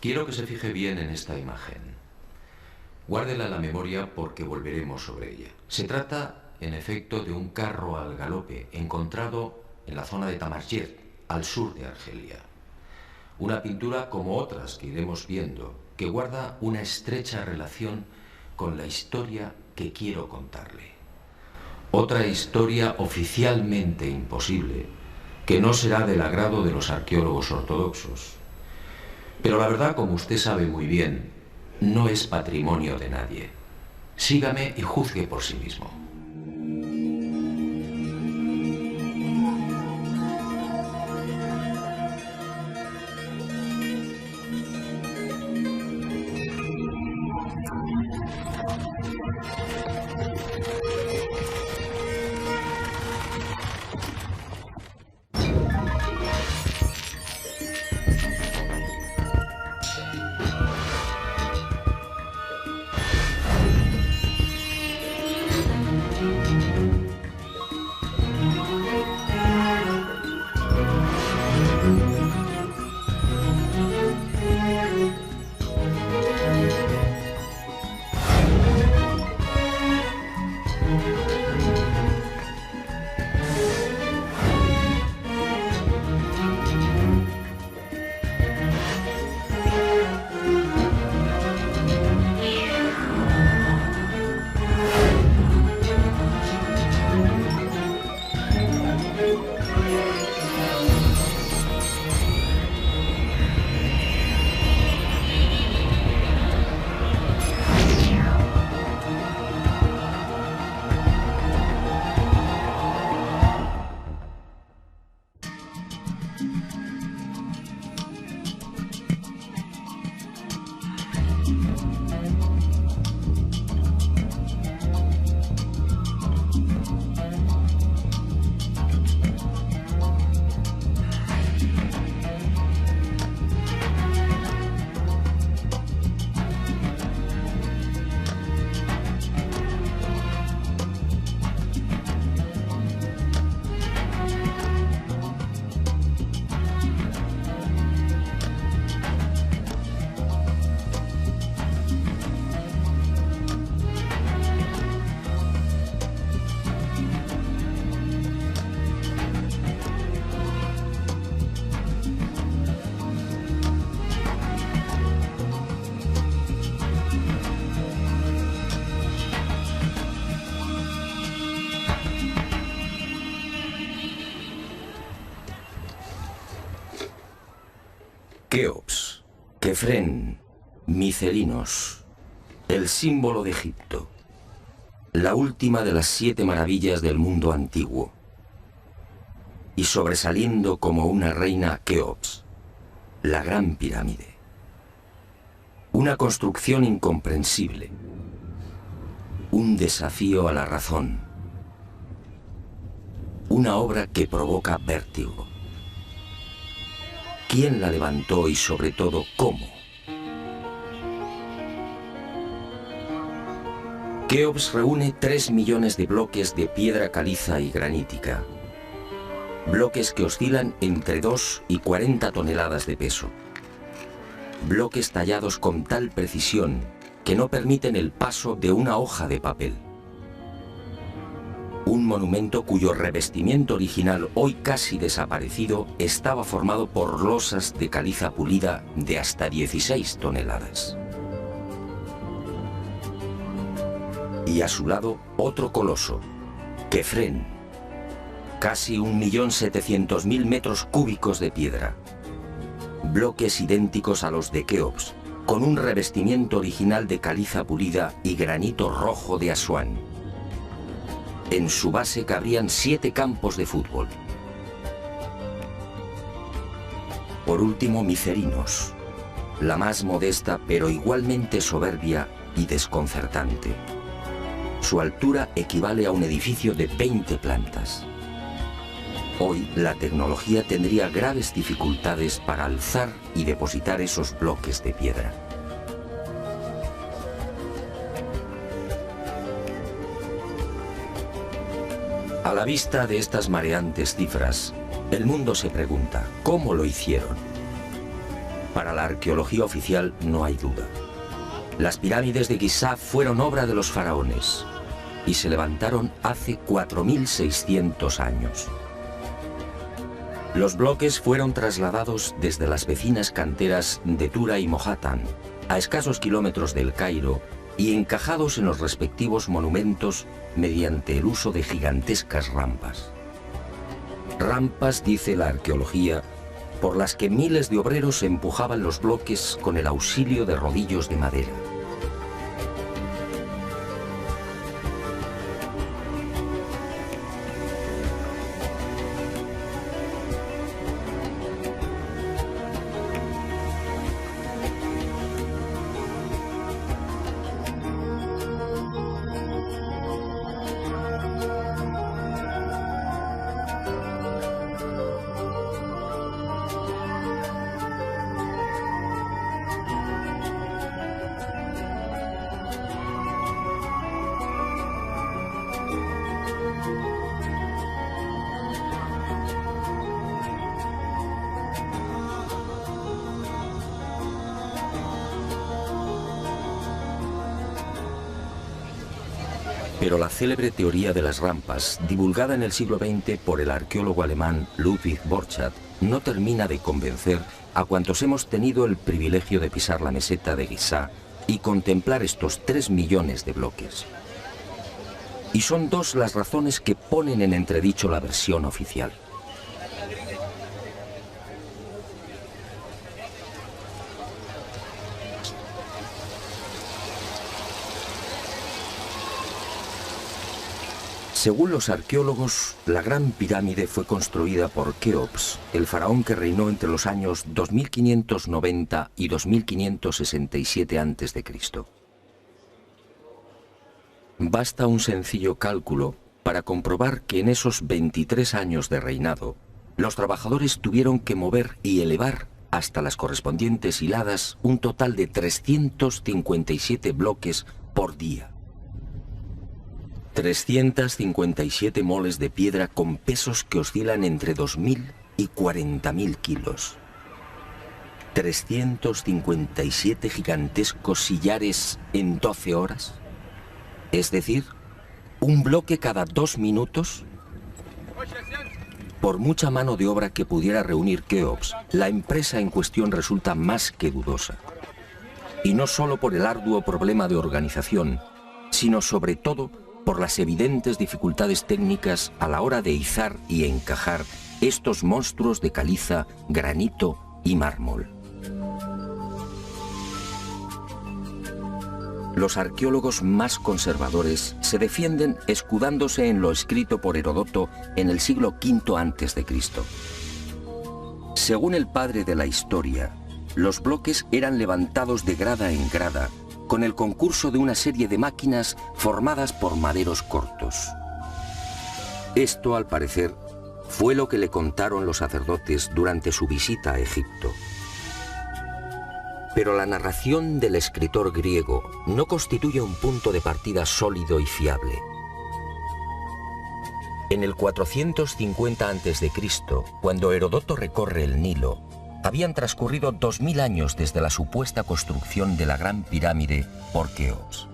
Quiero que se fije bien en esta imagen. Guárdela en la memoria porque volveremos sobre ella. Se trata, en efecto, de un carro al galope encontrado en la zona de Tamarjet, al sur de Argelia. Una pintura como otras que iremos viendo, que guarda una estrecha relación con la historia que quiero contarle. Otra historia oficialmente imposible, que no será del agrado de los arqueólogos ortodoxos. Pero la verdad, como usted sabe muy bien, no es patrimonio de nadie. Sígame y juzgue por sí mismo. Keops, Kefren, Micelinos, el símbolo de Egipto, la última de las 7 maravillas del mundo antiguo, y sobresaliendo como una reina Keops, la Gran Pirámide. Una construcción incomprensible, un desafío a la razón, una obra que provoca vértigo. ¿Quién la levantó y sobre todo cómo? Keops reúne 3 millones de bloques de piedra caliza y granítica. Bloques que oscilan entre 2 y 40 toneladas de peso. Bloques tallados con tal precisión que no permiten el paso de una hoja de papel. Un monumento cuyo revestimiento original, hoy casi desaparecido, estaba formado por losas de caliza pulida de hasta 16 toneladas. Y a su lado, otro coloso, Kefren, casi 1.700.000 metros cúbicos de piedra. Bloques idénticos a los de Keops, con un revestimiento original de caliza pulida y granito rojo de Asuán. En su base cabrían 7 campos de fútbol. Por último, Micerinos, la más modesta pero igualmente soberbia y desconcertante. Su altura equivale a un edificio de 20 plantas. Hoy la tecnología tendría graves dificultades para alzar y depositar esos bloques de piedra. A la vista de estas mareantes cifras, el mundo se pregunta, ¿cómo lo hicieron? Para la arqueología oficial no hay duda. Las pirámides de Giza fueron obra de los faraones y se levantaron hace 4.600 años. Los bloques fueron trasladados desde las vecinas canteras de Tura y Mohatan, a escasos kilómetros del Cairo, y encajados en los respectivos monumentos mediante el uso de gigantescas rampas. Rampas, dice la arqueología, por las que miles de obreros empujaban los bloques con el auxilio de rodillos de madera. Pero la célebre teoría de las rampas, divulgada en el siglo XX por el arqueólogo alemán Ludwig Borchardt, no termina de convencer a cuantos hemos tenido el privilegio de pisar la meseta de Giza y contemplar estos 3 millones de bloques. Y son dos las razones que ponen en entredicho la versión oficial. Según los arqueólogos, la Gran Pirámide fue construida por Keops, el faraón que reinó entre los años 2590 y 2567 a.C. Basta un sencillo cálculo para comprobar que en esos 23 años de reinado, los trabajadores tuvieron que mover y elevar hasta las correspondientes hiladas un total de 357 bloques por día. 357 moles de piedra con pesos que oscilan entre 2.000 y 40.000 kilos. 357 gigantescos sillares en 12 horas. Es decir, un bloque cada 2 minutos. Por mucha mano de obra que pudiera reunir Keops, la empresa en cuestión resulta más que dudosa. Y no solo por el arduo problema de organización, sino sobre todo por las evidentes dificultades técnicas a la hora de izar y encajar estos monstruos de caliza, granito y mármol. Los arqueólogos más conservadores se defienden escudándose en lo escrito por Heródoto en el siglo V a.C. Según el padre de la historia, los bloques eran levantados de grada en grada, con el concurso de una serie de máquinas formadas por maderos cortos. Esto, al parecer, fue lo que le contaron los sacerdotes durante su visita a Egipto. Pero la narración del escritor griego no constituye un punto de partida sólido y fiable. En el 450 a.C., cuando Heródoto recorre el Nilo, habían transcurrido 2000 años desde la supuesta construcción de la Gran Pirámide por Keops.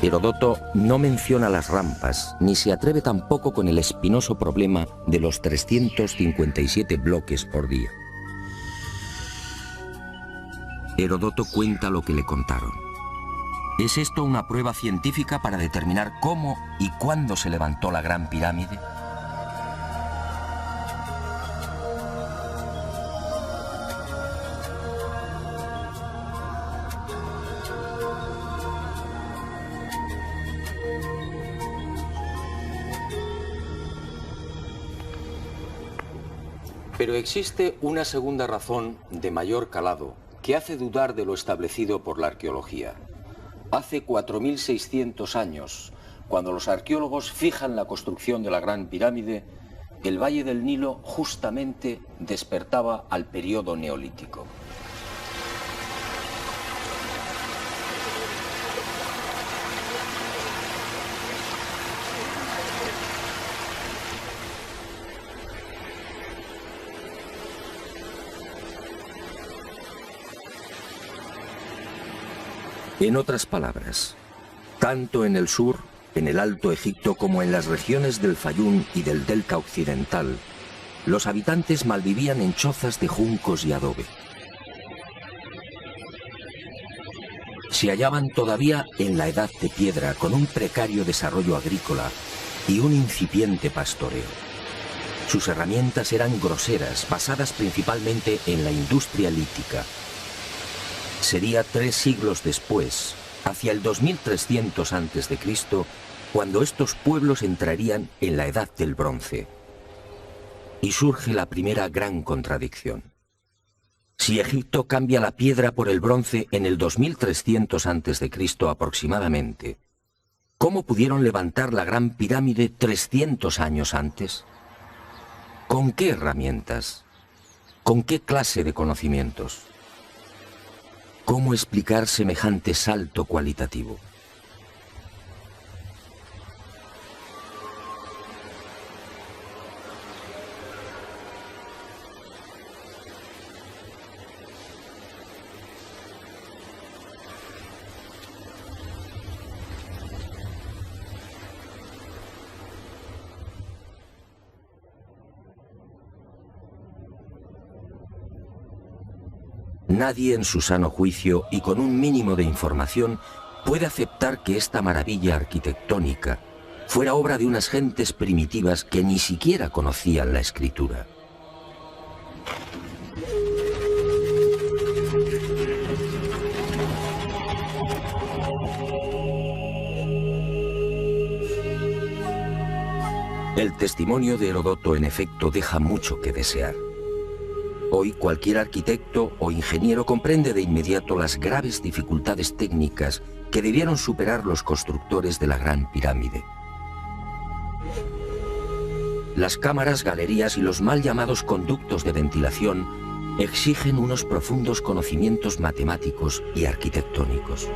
Heródoto no menciona las rampas, ni se atreve tampoco con el espinoso problema de los 357 bloques por día. Heródoto cuenta lo que le contaron. ¿Es esto una prueba científica para determinar cómo y cuándo se levantó la Gran Pirámide? Pero existe una segunda razón de mayor calado que hace dudar de lo establecido por la arqueología. Hace 4.600 años, cuando los arqueólogos fijan la construcción de la Gran Pirámide, el Valle del Nilo justamente despertaba al periodo neolítico. En otras palabras, tanto en el sur, en el Alto Egipto, como en las regiones del Fayum y del Delta Occidental, los habitantes malvivían en chozas de juncos y adobe. Se hallaban todavía en la Edad de Piedra, con un precario desarrollo agrícola y un incipiente pastoreo. Sus herramientas eran groseras, basadas principalmente en la industria lítica. Sería 3 siglos después, hacia el 2300 a.C., cuando estos pueblos entrarían en la Edad del Bronce. Y surge la primera gran contradicción. Si Egipto cambia la piedra por el bronce en el 2300 a.C. aproximadamente, ¿cómo pudieron levantar la Gran Pirámide 300 años antes? ¿Con qué herramientas? ¿Con qué clase de conocimientos? ¿Cómo explicar semejante salto cualitativo? Nadie en su sano juicio y con un mínimo de información puede aceptar que esta maravilla arquitectónica fuera obra de unas gentes primitivas que ni siquiera conocían la escritura. El testimonio de Heródoto, en efecto, deja mucho que desear. Hoy cualquier arquitecto o ingeniero comprende de inmediato las graves dificultades técnicas que debieron superar los constructores de la Gran Pirámide. Las cámaras, galerías y los mal llamados conductos de ventilación exigen unos profundos conocimientos matemáticos y arquitectónicos.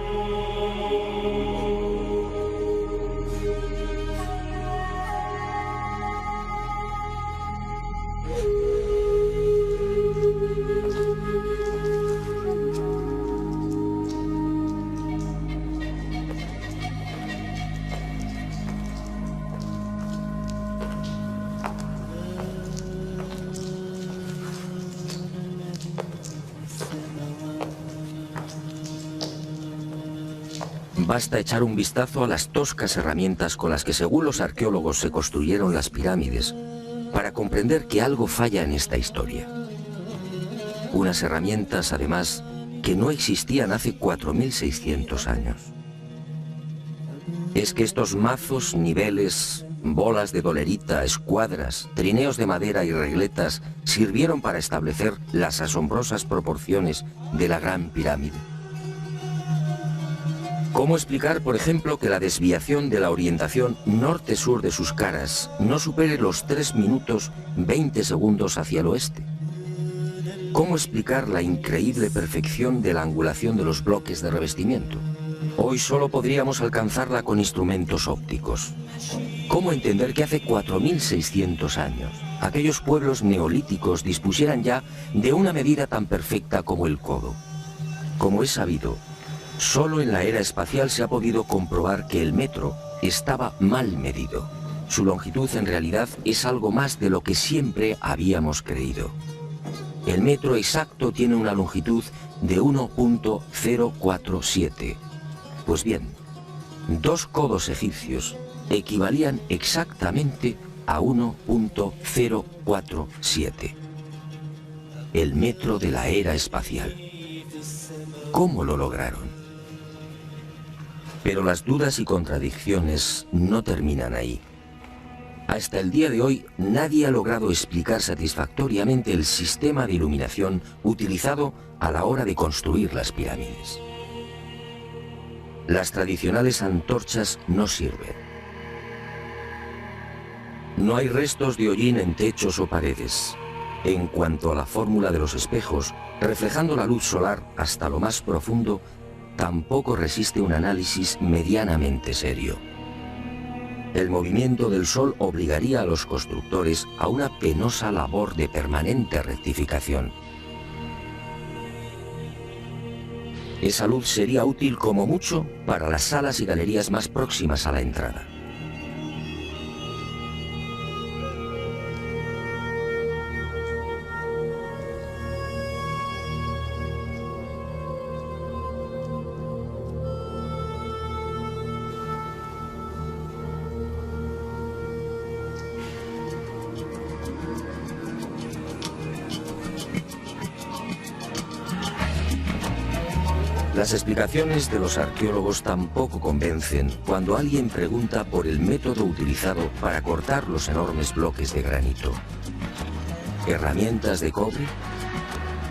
Basta echar un vistazo a las toscas herramientas con las que, según los arqueólogos, se construyeron las pirámides para comprender que algo falla en esta historia. Unas herramientas, además, que no existían hace 4600 años. Es que estos mazos, niveles, bolas de dolerita, escuadras, trineos de madera y regletas sirvieron para establecer las asombrosas proporciones de la Gran Pirámide. ¿Cómo explicar, por ejemplo, que la desviación de la orientación norte-sur de sus caras no supere los 3 minutos 20 segundos hacia el oeste? ¿Cómo explicar la increíble perfección de la angulación de los bloques de revestimiento? Hoy solo podríamos alcanzarla con instrumentos ópticos. ¿Cómo entender que hace 4600 años aquellos pueblos neolíticos dispusieran ya de una medida tan perfecta como el codo? Como es sabido, solo en la era espacial se ha podido comprobar que el metro estaba mal medido. Su longitud en realidad es algo más de lo que siempre habíamos creído. El metro exacto tiene una longitud de 1.047. Pues bien, 2 codos egipcios equivalían exactamente a 1.047. El metro de la era espacial. ¿Cómo lo lograron? Pero las dudas y contradicciones no terminan ahí. Hasta el día de hoy, nadie ha logrado explicar satisfactoriamente el sistema de iluminación utilizado a la hora de construir las pirámides. Las tradicionales antorchas no sirven. No hay restos de hollín en techos o paredes. En cuanto a la fórmula de los espejos, reflejando la luz solar hasta lo más profundo, tampoco resiste un análisis medianamente serio. El movimiento del Sol obligaría a los constructores a una penosa labor de permanente rectificación. Esa luz sería útil como mucho para las salas y galerías más próximas a la entrada. Las explicaciones de los arqueólogos tampoco convencen cuando alguien pregunta por el método utilizado para cortar los enormes bloques de granito. ¿Herramientas de cobre?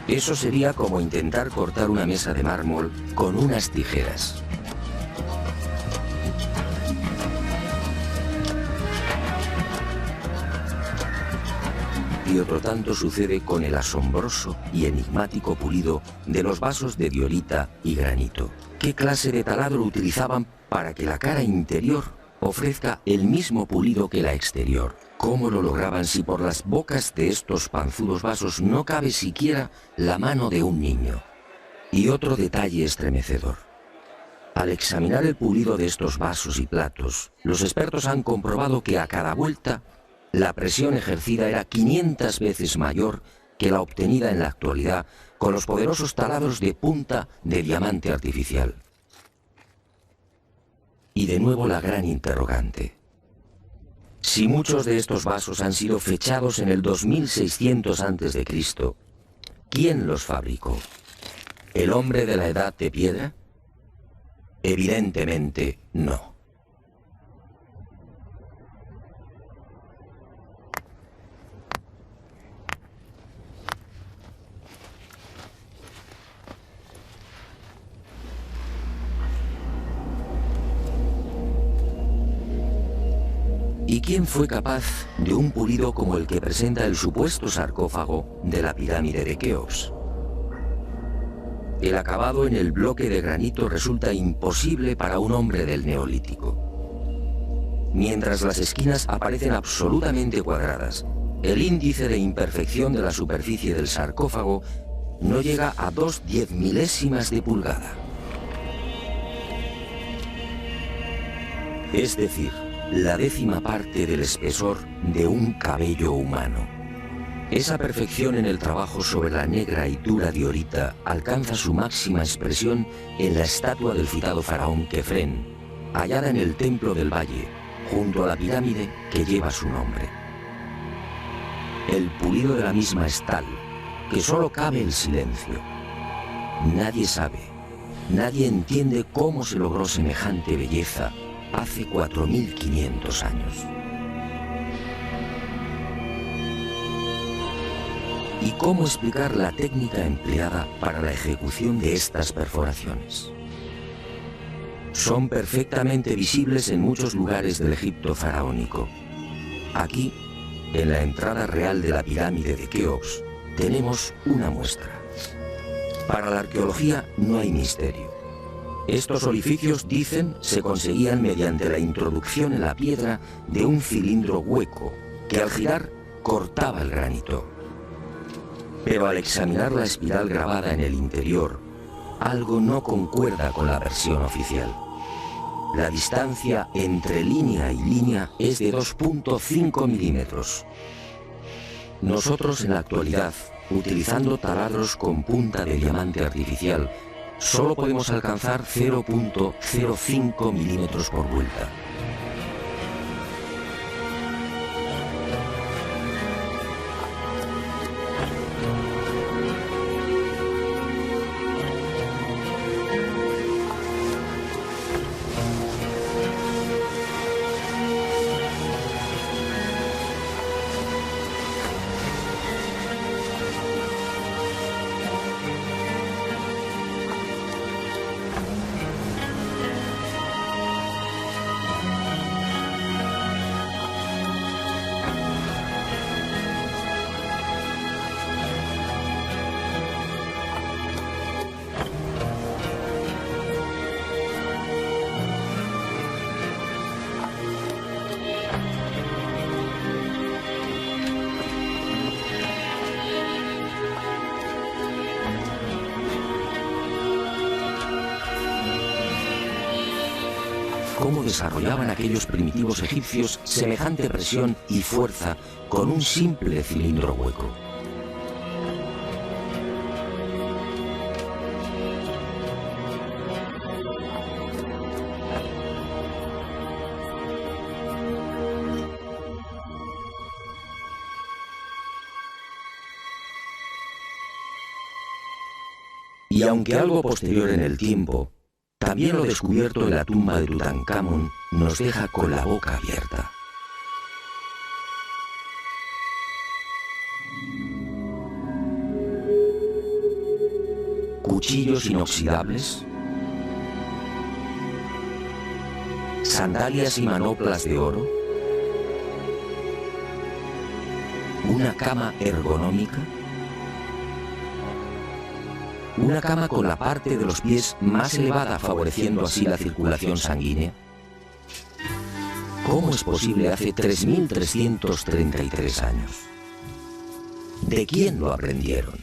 Eso sería como intentar cortar una mesa de mármol con unas tijeras. Y otro tanto sucede con el asombroso y enigmático pulido de los vasos de diorita y granito. ¿Qué clase de taladro utilizaban para que la cara interior ofrezca el mismo pulido que la exterior? ¿Cómo lo lograban si por las bocas de estos panzudos vasos no cabe siquiera la mano de un niño? Y otro detalle estremecedor. Al examinar el pulido de estos vasos y platos, los expertos han comprobado que a cada vuelta la presión ejercida era 500 veces mayor que la obtenida en la actualidad con los poderosos taladros de punta de diamante artificial. Y de nuevo la gran interrogante. Si muchos de estos vasos han sido fechados en el 2600 a.C., ¿quién los fabricó? ¿El hombre de la Edad de Piedra? Evidentemente no. ¿Y quién fue capaz de un pulido como el que presenta el supuesto sarcófago de la pirámide de Keops? El acabado en el bloque de granito resulta imposible para un hombre del Neolítico. Mientras las esquinas aparecen absolutamente cuadradas, el índice de imperfección de la superficie del sarcófago no llega a 2/10 de pulgada. Es decir, la 10ª parte del espesor de un cabello humano. Esa perfección en el trabajo sobre la negra y dura diorita alcanza su máxima expresión en la estatua del citado faraón Kefren, hallada en el Templo del Valle, junto a la pirámide que lleva su nombre. El pulido de la misma es tal que solo cabe el silencio. Nadie sabe, nadie entiende cómo se logró semejante belleza hace 4500 años. ¿Y cómo explicar la técnica empleada para la ejecución de estas perforaciones? Son perfectamente visibles en muchos lugares del Egipto faraónico. Aquí, en la entrada real de la pirámide de Keops, tenemos una muestra. Para la arqueología no hay misterio. Estos orificios, dicen, se conseguían mediante la introducción en la piedra de un cilindro hueco que al girar cortaba el granito. Pero al examinar la espiral grabada en el interior, algo no concuerda con la versión oficial. La distancia entre línea y línea es de 2.5 milímetros. Nosotros en la actualidad, utilizando taladros con punta de diamante artificial, solo podemos alcanzar 0.05 milímetros por vuelta. desarrollaban aquellos primitivos egipcios semejante presión y fuerza con un simple cilindro hueco. Y aunque algo posterior en el tiempo, también lo descubierto en la tumba de Tutankamón nos deja con la boca abierta. Cuchillos inoxidables, sandalias y manoplas de oro, una cama ergonómica, una cama con la parte de los pies más elevada, favoreciendo así la circulación sanguínea. ¿Cómo es posible hace 3.333 años? ¿De quién lo aprendieron?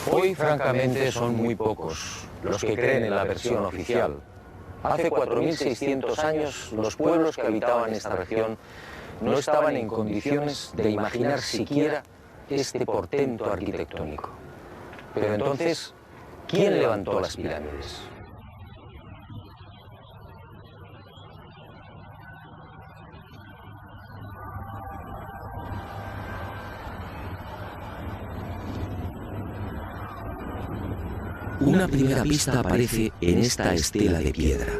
Hoy, francamente, son muy pocos los que creen en la versión oficial. Hace 4.600 años, los pueblos que habitaban esta región no estaban en condiciones de imaginar siquiera este portento arquitectónico. Pero entonces, ¿quién levantó las pirámides? Una primera pista aparece en esta estela de piedra.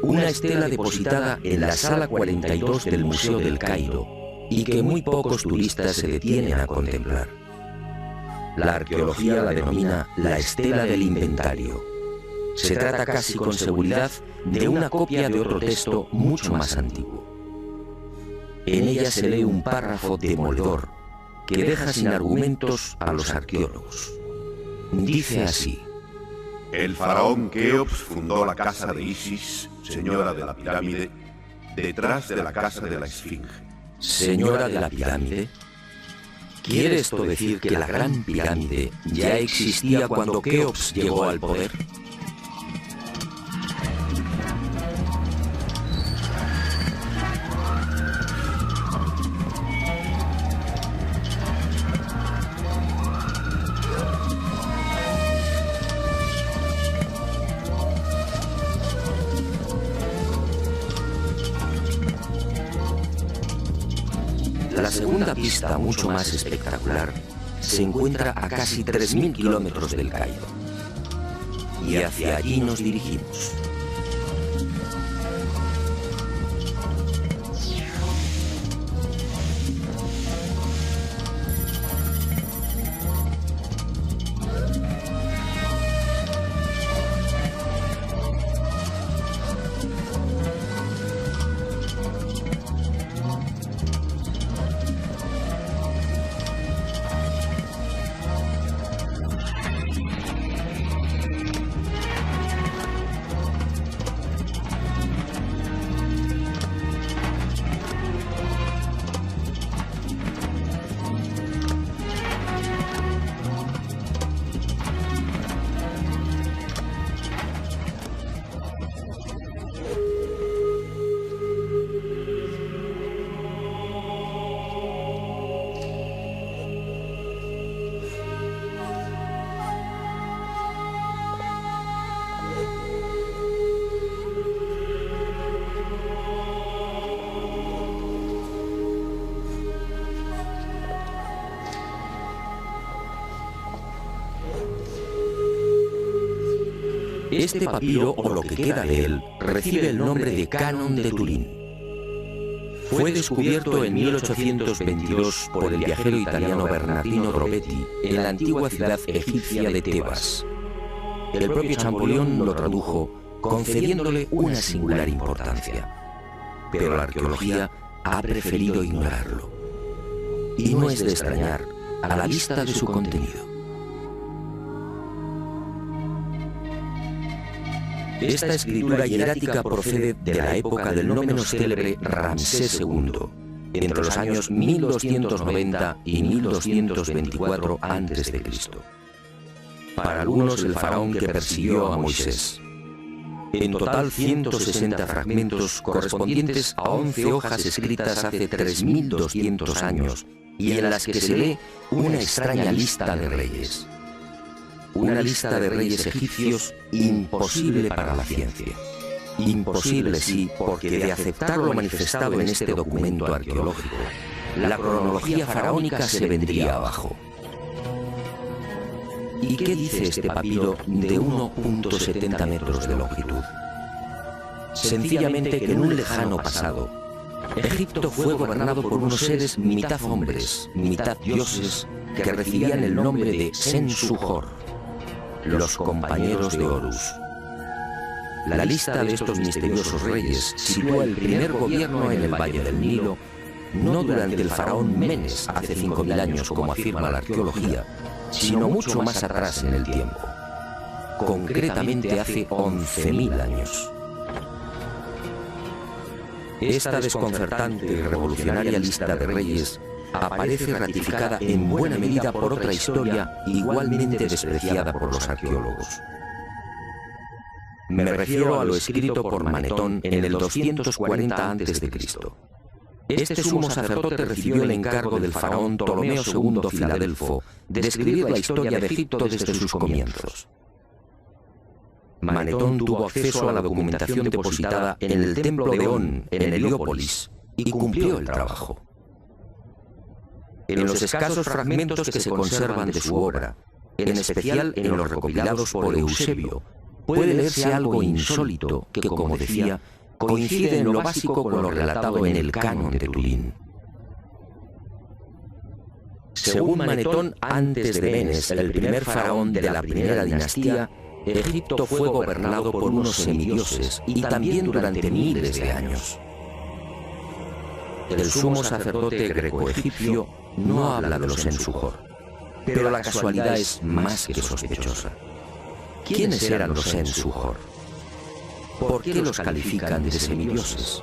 Una estela depositada en la sala 42 del Museo del Cairo y que muy pocos turistas se detienen a contemplar. La arqueología la denomina la estela del inventario. Se trata casi con seguridad de una copia de otro texto mucho más antiguo. En ella se lee un párrafo demoledor que deja sin argumentos a los arqueólogos. Dice así: el faraón Keops fundó la casa de Isis, señora de la pirámide, detrás de la casa de la Esfinge. ¿Señora de la pirámide? ¿Quiere esto decir que la gran pirámide ya existía cuando Keops llegó al poder? La segunda pista, mucho más espectacular, se encuentra a casi 3.000 kilómetros del Cairo. Y hacia allí nos dirigimos. Este papiro, o lo que queda de él, recibe el nombre de Canon de Turín. Fue descubierto en 1822 por el viajero italiano Bernardino Drobetti en la antigua ciudad egipcia de Tebas. El propio Champollion lo tradujo, concediéndole una singular importancia. Pero la arqueología ha preferido ignorarlo. Y no es de extrañar a la vista de su contenido. Esta escritura hierática procede de la época del no menos célebre Ramsés II, entre los años 1290 y 1224 a.C. Para algunos, el faraón que persiguió a Moisés. En total, 160 fragmentos correspondientes a 11 hojas escritas hace 3200 años y en las que se lee una extraña lista de reyes. Una lista de reyes egipcios imposible para la ciencia. Imposible, sí, porque de aceptar lo manifestado en este documento arqueológico, la cronología faraónica se vendría abajo. ¿Y qué dice este papiro de 1,70 metros de longitud? Sencillamente que en un lejano pasado, Egipto fue gobernado por unos seres mitad hombres, mitad dioses, que recibían el nombre de Sensuhor, los compañeros de Horus. La lista de estos misteriosos reyes sitúa el primer gobierno en el Valle del Nilo, no durante el faraón Menes hace 5000 años, como afirma la arqueología, sino mucho más atrás en el tiempo, concretamente hace 11.000 años. Esta desconcertante y revolucionaria lista de reyes aparece ratificada en buena medida por otra historia igualmente despreciada por los arqueólogos. Me refiero a lo escrito por Manetón en el 240 a.C. Este sumo sacerdote recibió el encargo del faraón Ptolomeo II Filadelfo de escribir la historia de Egipto desde sus comienzos. Manetón tuvo acceso a la documentación depositada en el templo de On, en Heliópolis, y cumplió el trabajo. En los escasos fragmentos que se conservan de su obra, en especial en los recopilados por Eusebio, puede leerse algo insólito que, como decía, coincide en lo básico con lo relatado en el Canon de Turín. Según Manetón, antes de Menes, el primer faraón de la primera dinastía, Egipto fue gobernado por unos semidioses y también durante miles de años. El sumo sacerdote greco-egipcio no habla de los Sensuhor, pero la casualidad es más que sospechosa. ¿Quiénes eran los Sensuhor? ¿Por qué los califican de semidioses?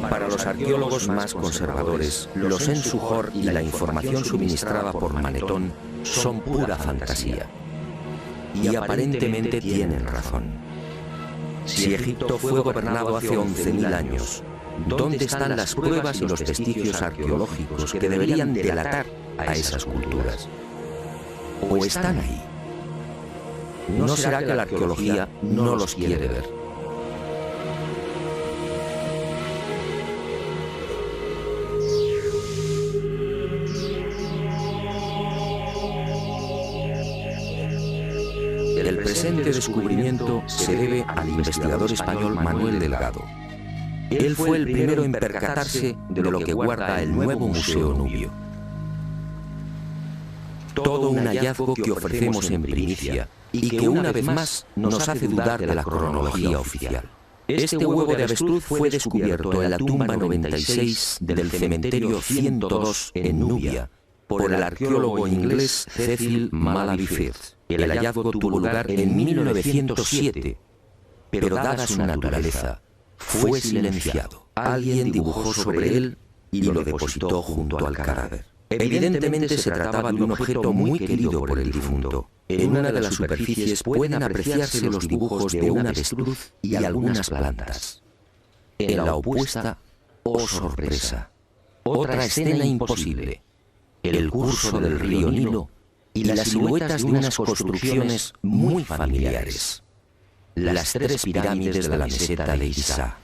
Para los arqueólogos más conservadores, los Sensuhor y la información suministrada por Manetón son pura fantasía. Y aparentemente tienen razón. Si Egipto fue gobernado hace 11.000 años, ¿dónde están las pruebas y los vestigios arqueológicos que deberían delatar a esas culturas? ¿O están ahí? ¿No será que la arqueología no los quiere ver? El presente descubrimiento se debe al investigador español Manuel Delgado. Él fue el primero en percatarse de lo que guarda el nuevo Museo Nubio. Todo un hallazgo que ofrecemos en primicia y que una vez más nos hace dudar de la cronología oficial. Este huevo de avestruz fue descubierto en la tumba 96 del cementerio 102 en Nubia por el arqueólogo inglés Cecil Malaby Firth. El hallazgo tuvo lugar en 1907, pero dada su naturaleza, fue silenciado. Alguien dibujó sobre él y lo depositó junto al cadáver. Evidentemente se trataba de un objeto muy querido por el difunto. En una de las superficies pueden apreciarse los dibujos de un avestruz y algunas plantas. En la opuesta, oh sorpresa, otra escena imposible: el curso del río Nilo y las siluetas de unas construcciones muy familiares. Las 3 pirámides de la meseta de Giza.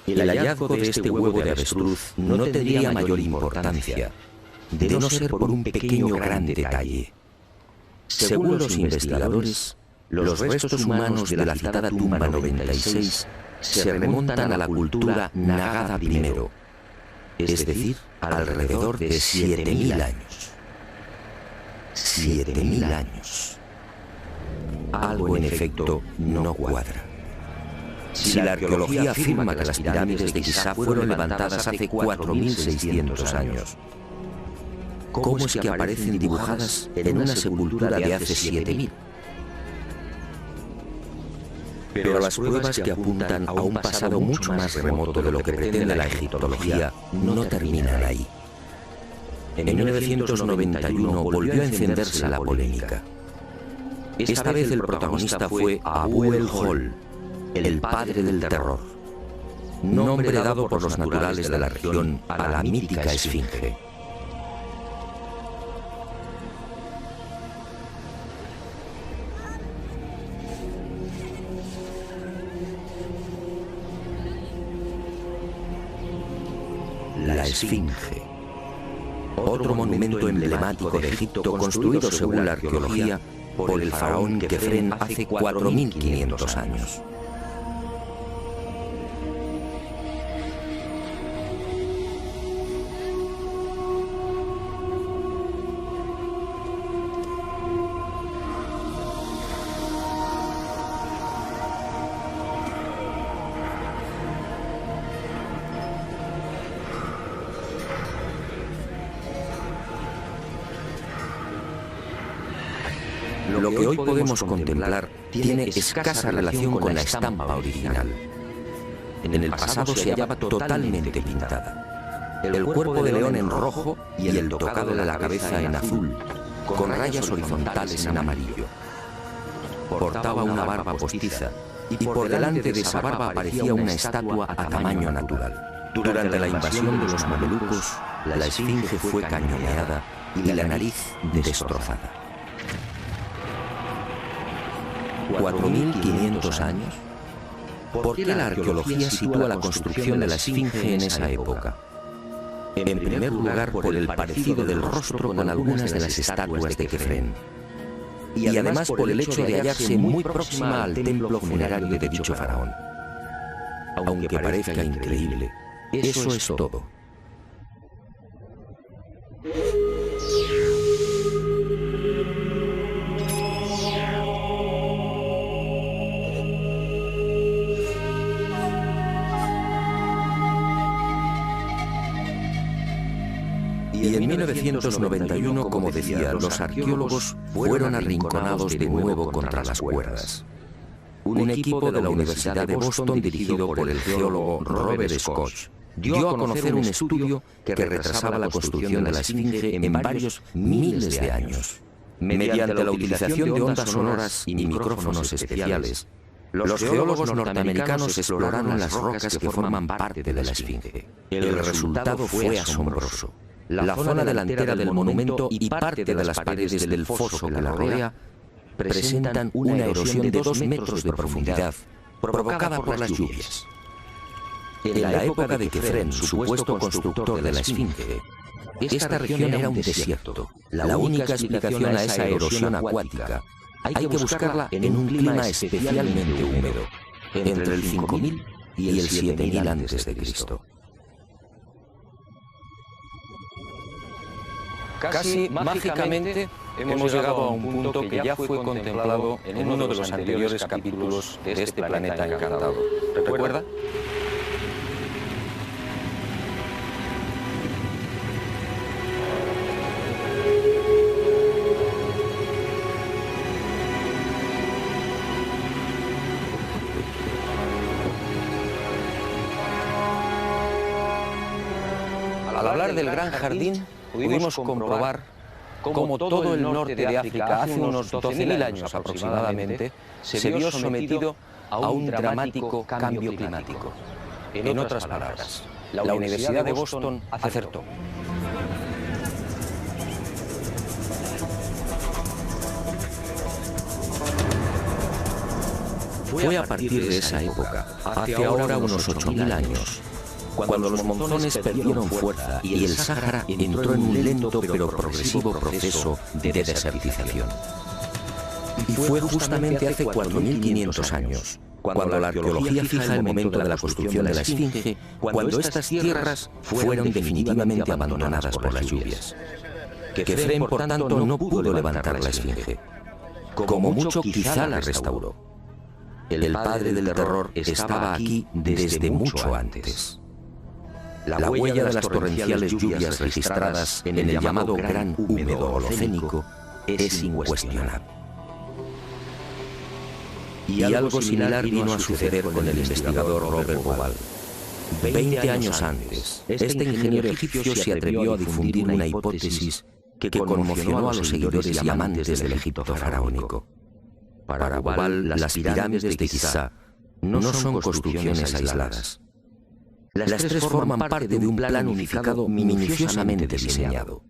El hallazgo de este huevo de avestruz no tendría mayor importancia, de no ser por un pequeño gran detalle. Según los investigadores, los restos humanos de la citada tumba 96 se remontan a la cultura Nagada I, es decir, alrededor de 7.000 años. 7.000 años. Algo en efecto no cuadra. Si la arqueología afirma que las pirámides de Giza fueron levantadas hace 4.600 años, ¿cómo es que aparecen dibujadas en una sepultura de hace 7.000? Pero las pruebas que apuntan a un pasado mucho más remoto de lo que pretende la egiptología no terminan ahí. En 1991 volvió a encenderse la polémica. Esta vez el protagonista fue Abu el-Hol, el padre del terror, nombre dado por los naturales de la región a la mítica esfinge. La esfinge, otro monumento emblemático de Egipto construido según la arqueología por el faraón Kefren hace 4.500 años. Lo que hoy podemos contemplar tiene escasa relación con la estampa original. En el pasado se hallaba totalmente pintada. El cuerpo de león en rojo y el tocado de la cabeza en azul, con rayas horizontales en amarillo. Portaba una barba postiza y por delante de esa barba aparecía una estatua a tamaño natural. Durante la invasión de los mamelucos, la esfinge fue cañoneada y la nariz destrozada. 4.500 años. ¿Por qué la arqueología sitúa la construcción de la esfinge en esa época? En primer lugar, por el parecido del rostro con algunas de las estatuas de Kefren. Y además por el hecho de hallarse muy próxima al templo funerario de dicho faraón. Aunque parezca increíble, eso es todo. Y en 1991, como decía, los arqueólogos fueron arrinconados de nuevo contra las cuerdas. Un equipo de la Universidad de Boston, dirigido por el geólogo Robert Scott, dio a conocer un estudio que retrasaba la construcción de la esfinge en varios miles de años. Mediante la utilización de ondas sonoras y micrófonos especiales, los geólogos norteamericanos exploraron las rocas que forman parte de la esfinge. El resultado fue asombroso. La zona delantera del monumento y parte de las paredes del foso que la rodea presentan una erosión de 2 metros de profundidad provocada por las lluvias. En la época de Kefren, supuesto constructor de la esfinge, esta región era un desierto. La única explicación a esa erosión acuática hay que buscarla en un clima especialmente húmedo, entre el 5000 y el 7000 a.C. Casi mágicamente hemos llegado a un punto que ya fue contemplado en uno de los anteriores capítulos de este planeta encantado. ¿Recuerda? Al hablar del Gran Jardín, pudimos comprobar cómo todo el norte de África hace unos 12.000 años aproximadamente se vio sometido a un dramático cambio climático. En otras palabras, la Universidad de Boston acertó. Fue a partir de esa época, hace ahora unos 8.000 años, cuando los monzones perdieron fuerza y el Sáhara entró en un lento pero progresivo proceso de desertización. Y fue justamente hace 4.500 años, cuando la arqueología fija el momento de la construcción de la Esfinge, cuando estas tierras fueron definitivamente abandonadas por las lluvias. Kefren, por tanto, no pudo levantar la Esfinge. Como mucho, quizá la restauró. El padre del terror estaba aquí desde mucho antes. La huella de las torrenciales lluvias registradas en el llamado Gran Húmedo Holocénico es incuestionable. Y algo similar vino a suceder con el investigador Robert Bauval. 20 años antes, este ingeniero egipcio se atrevió a difundir una hipótesis que conmocionó a los seguidores y amantes del Egipto faraónico. Para Bauval, las pirámides de Giza no son construcciones aisladas. Las tres forman parte de un plan unificado minuciosamente diseñado.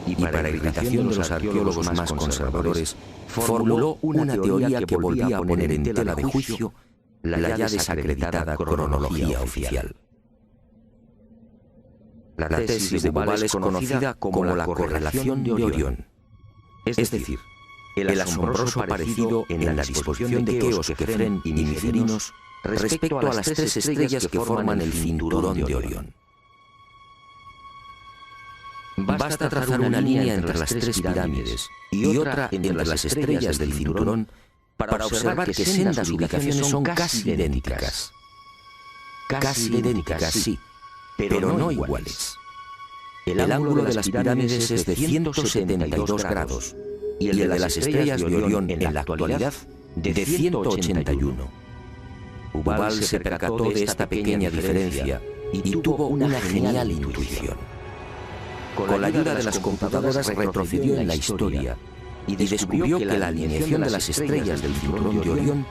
Y para irritación de los arqueólogos más conservadores, formuló una teoría que volvía a poner en tela de juicio la ya desacreditada cronología oficial. La tesis de Bauval es conocida como la correlación de Orión, es decir, el asombroso parecido en la disposición de Keos, Kefren y Micerinos respecto a las tres estrellas que forman el cinturón de Orión. Basta trazar una línea entre las tres pirámides y otra entre las estrellas del cinturón para observar que sendas ubicaciones son casi idénticas. Casi idénticas, sí, pero no iguales. El ángulo de las pirámides es de 172 grados y el de las estrellas de Orión en la actualidad de 181. Bauval se percató de esta pequeña diferencia y tuvo una genial intuición. Con la ayuda de las computadoras retrocedió en la historia y descubrió que la alineación de las estrellas del cinturón de Orión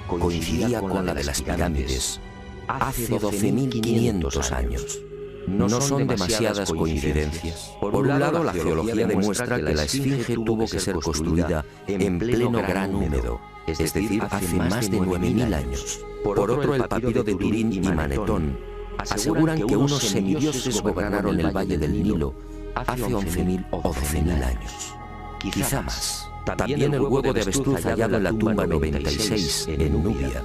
coincidía con la de las pirámides hace 12.500 años. No son demasiadas coincidencias. Por un lado, la geología demuestra que la Esfinge tuvo que ser construida en pleno Gran Húmedo, es decir, hace más de 9.000 años. Por otro, el papiro de Turín y Manetón aseguran que unos semidioses gobernaron el valle del Nilo hace 11.000 o 12.000 años. Quizá más. También el huevo de avestruz hallado en la tumba 96 en Nubia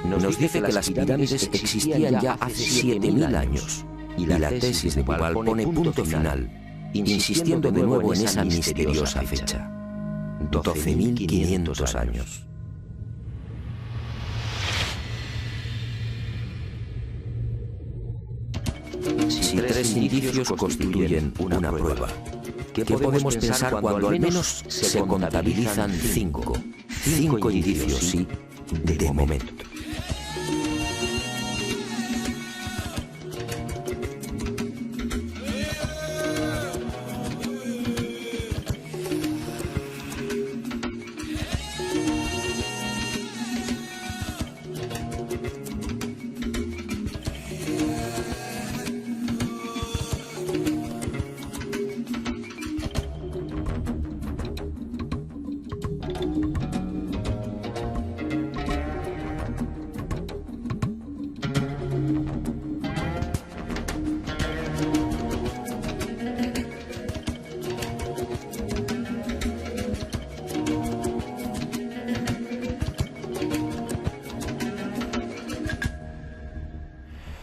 nos dice que las pirámides existían ya hace 7.000 años. Y la tesis de Bauval pone punto final, insistiendo de nuevo en esa misteriosa fecha. 12.500 años. Si tres indicios constituyen una prueba, ¿qué podemos pensar cuando al menos se contabilizan 5? 5 indicios, sí, de momento.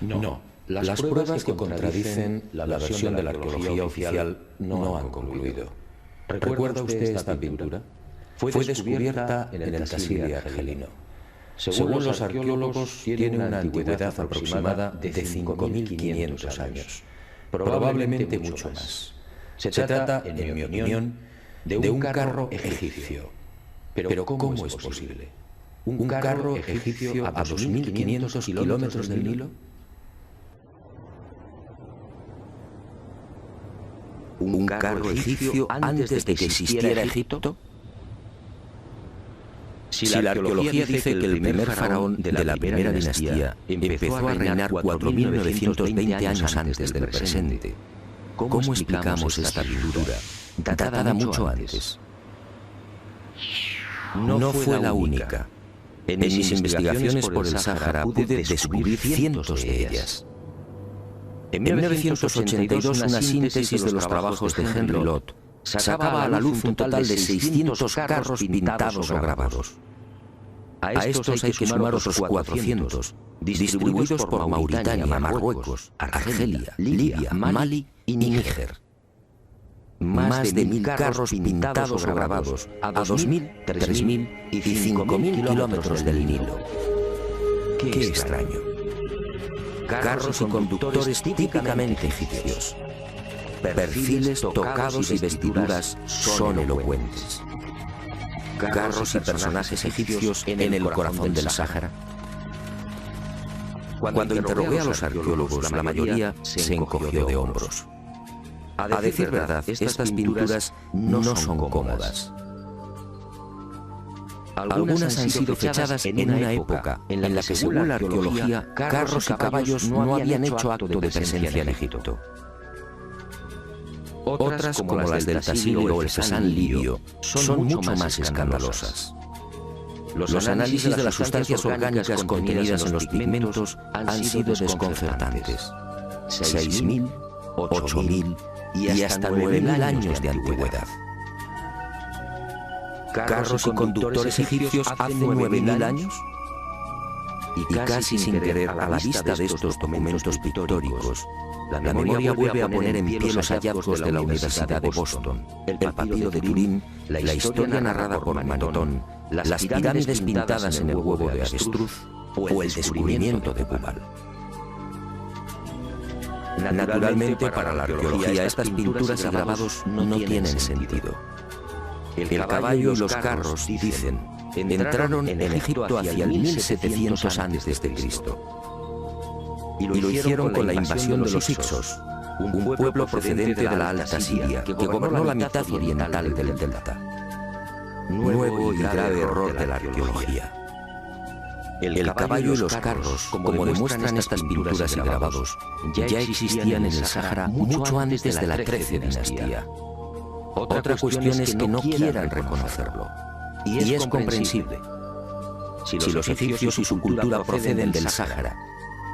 No, las pruebas que contradicen la versión de la arqueología oficial no han concluido. ¿Recuerda usted esta pintura? Fue descubierta en el Tassili argelino. Según los arqueólogos, tiene una antigüedad aproximada de 5.500 años, probablemente mucho más. Se trata, en mi opinión, de un carro egipcio. Pero ¿cómo es posible? ¿Un carro egipcio a 2.500 kilómetros del Nilo? ¿Un carro egipcio antes de que existiera Egipto? Si la arqueología dice que el primer faraón de la primera dinastía empezó a reinar 4.920 años antes del presente, ¿cómo explicamos esta pintura, datada mucho antes? No fue la única. En mis investigaciones por el Sáhara pude descubrir cientos de ellas. En 1982, una síntesis de los trabajos de Henry Lott sacaba a la luz un total de 600 carros pintados o grabados. A estos hay que sumar otros 400, distribuidos por Mauritania, Marruecos, Argelia, Libia, Mali y Níger. Más de 1000 carros pintados o grabados a 2000, 3000 y 5000 kilómetros del Nilo. ¡Qué extraño! Carros y conductores típicamente egipcios. Perfiles, tocados y vestiduras son elocuentes. Carros y personajes egipcios en el corazón del Sáhara. Cuando interrogué a los arqueólogos, la mayoría se encogió de hombros. A decir verdad, estas pinturas no son cómodas. Algunas han sido fechadas en una época en la que, según la arqueología, carros y caballos no habían hecho acto de presencia en Egipto. Otras, como las del Tassili o el Cézanne libio, son mucho más escandalosas. Los análisis de las sustancias orgánicas contenidas en los pigmentos han sido desconcertantes. 6.000, 8.000 y hasta 9.000 años de antigüedad. ¿Carros y conductores egipcios hace 9.000 años? Y casi sin querer, a la vista de estos documentos pictóricos, la memoria vuelve a poner en pie los hallazgos de la Universidad de Boston, el papiro de Turín, la historia narrada por Manetón, las pirámides pintadas en el huevo de avestruz o el descubrimiento de Kubal. Naturalmente, para la arqueología, estas pinturas y grabados no tienen sentido. El caballo y los carros, dicen, entraron en Egipto hacia el 1700 a.C. Y lo hicieron con la invasión de los Hicsos, un pueblo procedente de la Alta Siria, que gobernó la mitad oriental del delta. Nuevo y grave error de la arqueología. El caballo y los carros, como demuestran estas pinturas y grabados, ya existían en el Sáhara mucho antes de la 13 dinastía. Otra cuestión es que no quieran reconocerlo. Y es comprensible. Si los egipcios y su cultura proceden del Sáhara,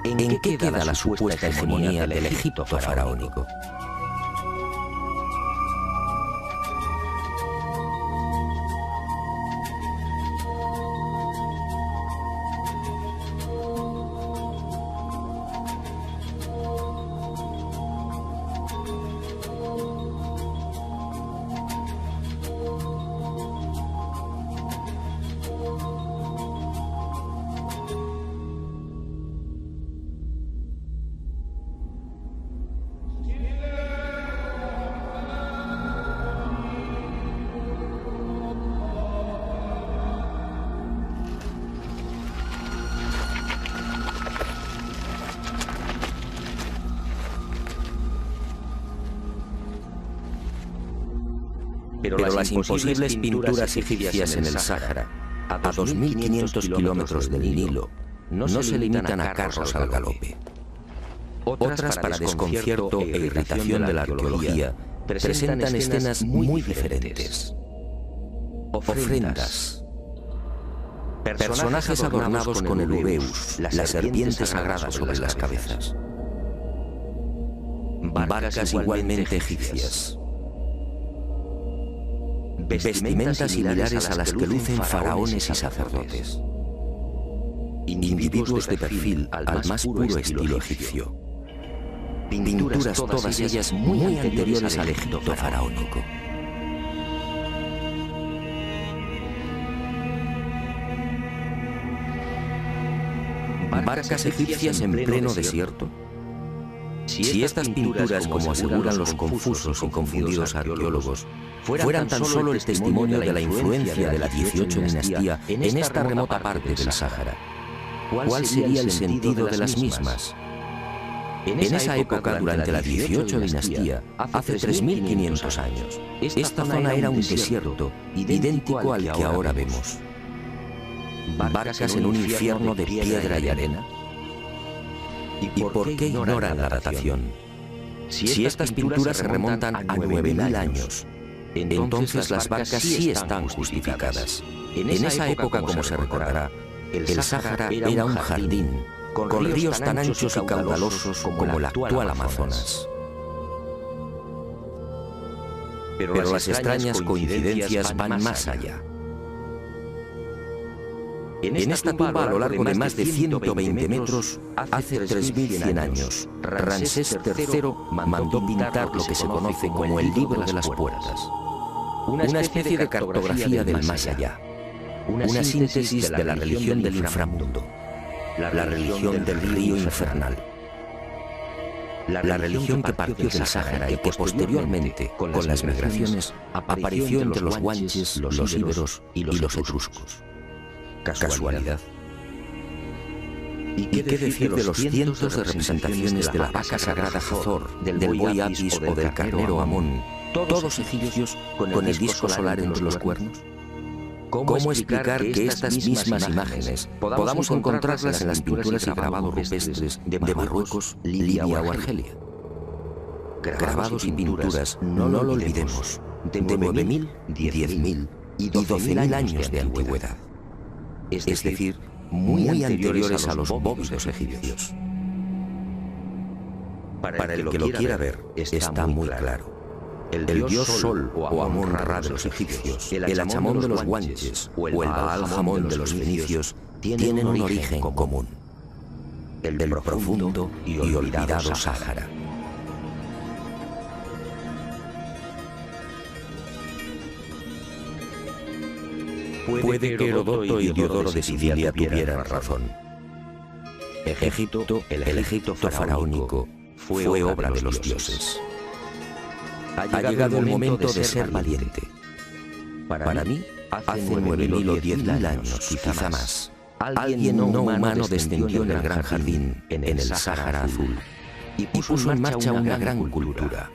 ¿en qué queda la supuesta hegemonía del Egipto faraónico? Pero las imposibles pinturas egipcias en el Sáhara, a 2.500 kilómetros del Nilo, no se limitan a carros al galope. Otras, para desconcierto e irritación de la arqueología, presentan escenas muy diferentes. Ofrendas. Personajes adornados con el ubeus, la serpiente sagrada sobre las cabezas. Barcas igualmente egipcias. Vestimentas similares a las que lucen faraones y sacerdotes. Individuos de perfil al más puro estilo egipcio. Pinturas todas ellas muy anteriores al Egipto faraónico. Barcas egipcias en pleno desierto. Si estas pinturas, como aseguran los confusos y confundidos arqueólogos, fueran tan solo el testimonio de la influencia de la 18 dinastía en esta remota parte del Sáhara, ¿cuál sería el sentido de las mismas? En esa época, durante la 18 dinastía, hace 3.500 años, esta zona era un desierto idéntico al que ahora vemos. Barcas en un infierno de piedra y arena. ¿Y por qué ignoran la datación? Si estas pinturas se remontan a 9.000 años, entonces las barcas sí están justificadas. En esa época, como se recordará, El Sáhara era un jardín, con ríos tan anchos y caudalosos como el actual Amazonas. Pero las extrañas coincidencias van más allá. En esta tumba, a lo largo de más de 120 metros, hace 3.100 años, Ramsés III mandó pintar lo que se conoce como el Libro de las Puertas, una especie de cartografía del más allá, una síntesis de la religión del inframundo, la religión del río infernal, la religión que partió del Sáhara y que posteriormente, con las migraciones, apareció entre los guanches, los íberos y los etruscos. ¿Casualidad? ¿Y qué decir de los cientos de representaciones de la vaca sagrada Hathor, del buey Apis o del carnero Amón, todos egipcios con el disco solar entre los cuernos? ¿Cómo explicar que estas mismas imágenes podamos encontrarlas en las pinturas y grabados rupestres de Marruecos, Libia o Argelia? Grabados y pinturas, no lo olvidemos, de 9.000, 10.000 y 12.000 años de antigüedad. Es decir, muy anteriores a los bóvidos egipcios. Para el que lo quiera ver, está muy claro. El dios Sol o Amón-Ra de los egipcios, el Achamón de los guanches o el Baal-Jamón de los fenicios tienen un origen común: el profundo y olvidado Sáhara. Puede que Heródoto y Diodoro de Sicilia tuvieran razón. Egipto, el Egipto faraónico, fue obra de los dioses. Ha llegado el momento de ser valiente. Para mí, hace 9.000 o 10.000 años, quizá más, alguien no humano descendió en el gran jardín, en el Sáhara Azul, y puso en marcha una gran cultura.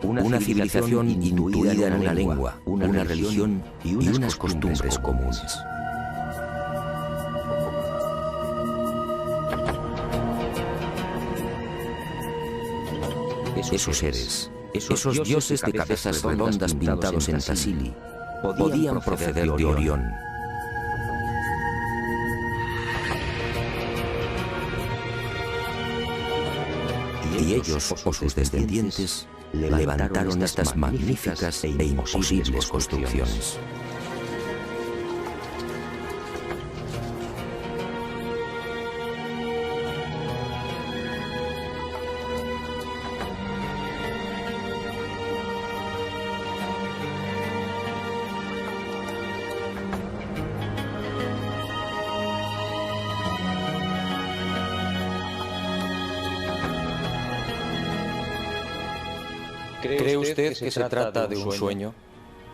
Una civilización intuida en una lengua, una religión y unas costumbres comunes. Esos seres, esos dioses de cabezas redondas pintados en Tassili, podían proceder de Orión. Y ellos, o sus descendientes, levantaron estas magníficas e imposibles construcciones. ¿Cree usted que se trata de un sueño?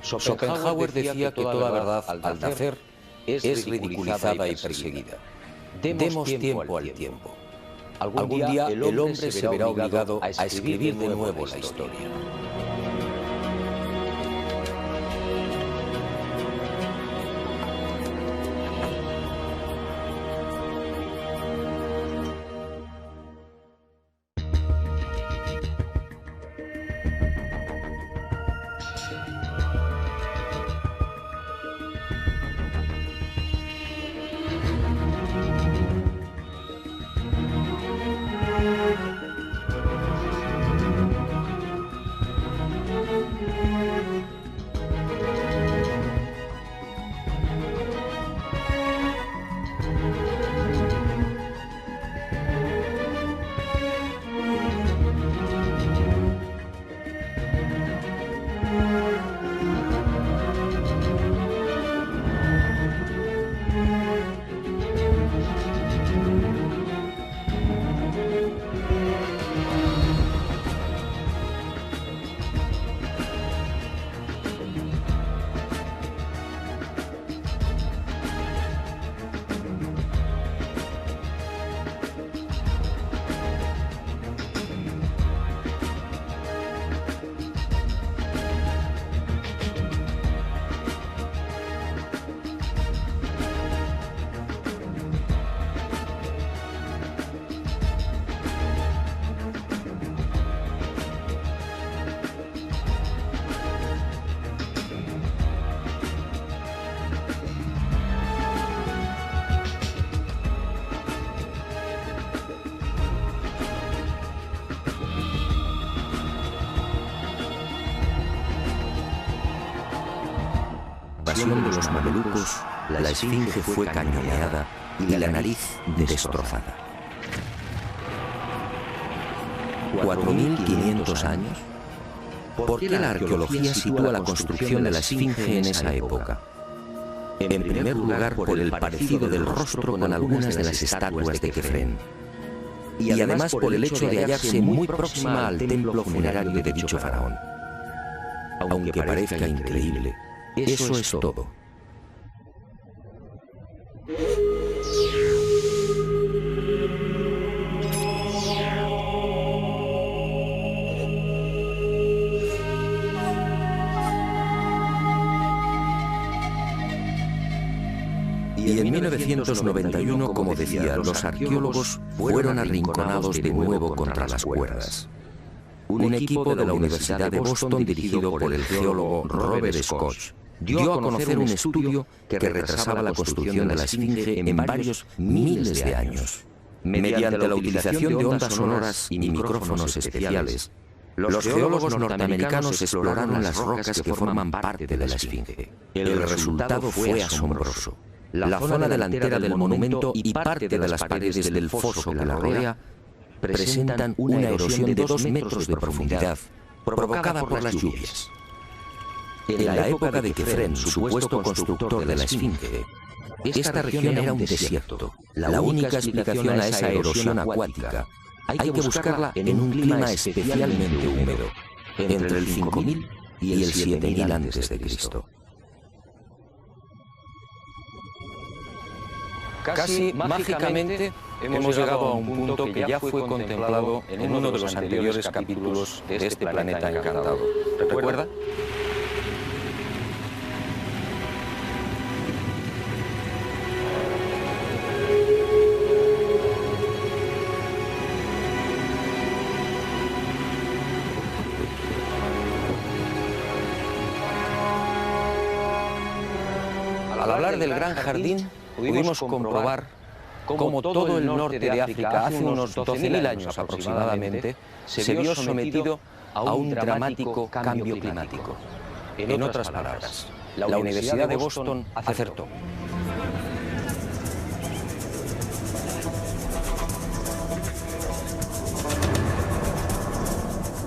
Schopenhauer decía que toda verdad, al nacer, es ridiculizada y perseguida. Demos tiempo al tiempo. Algún día el hombre se verá obligado a escribir de nuevo la historia. invasión de los mamelucos, la esfinge fue cañoneada y la nariz destrozada. 4.500 años. ¿Por qué la arqueología sitúa la construcción de la esfinge en esa época? En primer lugar, por el parecido del rostro con algunas de las estatuas de Kefren. Y además por el hecho de hallarse muy próxima al templo funerario de dicho faraón. Aunque parezca increíble, eso es todo. Y en 1991, como decía, los arqueólogos fueron arrinconados de nuevo contra las cuerdas. Un equipo de la Universidad de Boston, dirigido por el geólogo Robert Scott, dio a conocer un estudio que retrasaba la construcción de la esfinge en varios miles de años. Mediante la utilización de ondas sonoras y micrófonos especiales, los geólogos norteamericanos exploraron las rocas que forman parte de la esfinge. El resultado fue asombroso. La zona delantera del monumento y parte de las paredes del foso que la rodea presentan una erosión de 2 metros de profundidad provocada por las lluvias. En la época de Kefren, supuesto constructor de la esfinge, esta región era un desierto. La única explicación a esa erosión acuática hay que buscarla en un clima especialmente húmedo, entre el 5000 y el 7000 a.C. Casi mágicamente hemos llegado a un punto que ya fue contemplado en uno de los anteriores capítulos de este planeta encantado. ¿Recuerda? Al hablar del Gran Jardín, pudimos comprobar cómo todo el norte de África hace unos 12.000 años aproximadamente se vio sometido a un dramático cambio climático. En otras palabras, la Universidad de Boston acertó.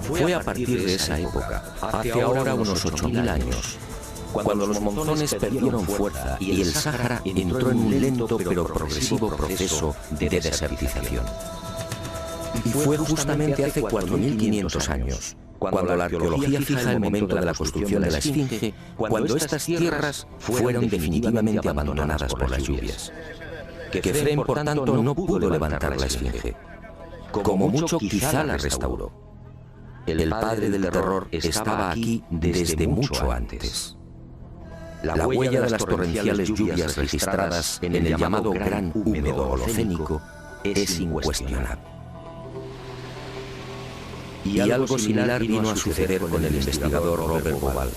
Fue a partir de esa época, hace ahora unos 8.000 años, cuando los monzones perdieron fuerza y el Sáhara entró en un lento pero progresivo proceso de desertización. Y fue justamente hace 4.500 años, cuando la arqueología fija el momento de la construcción de la esfinge, cuando estas tierras fueron definitivamente abandonadas por las lluvias. Kefren, por tanto, no pudo levantar la esfinge. Como mucho, quizá la restauró. El padre del terror estaba aquí desde mucho antes. La huella de las torrenciales lluvias registradas en el llamado Gran Húmedo Holocénico es incuestionable. Y algo similar vino a suceder con el investigador Robert Bauval.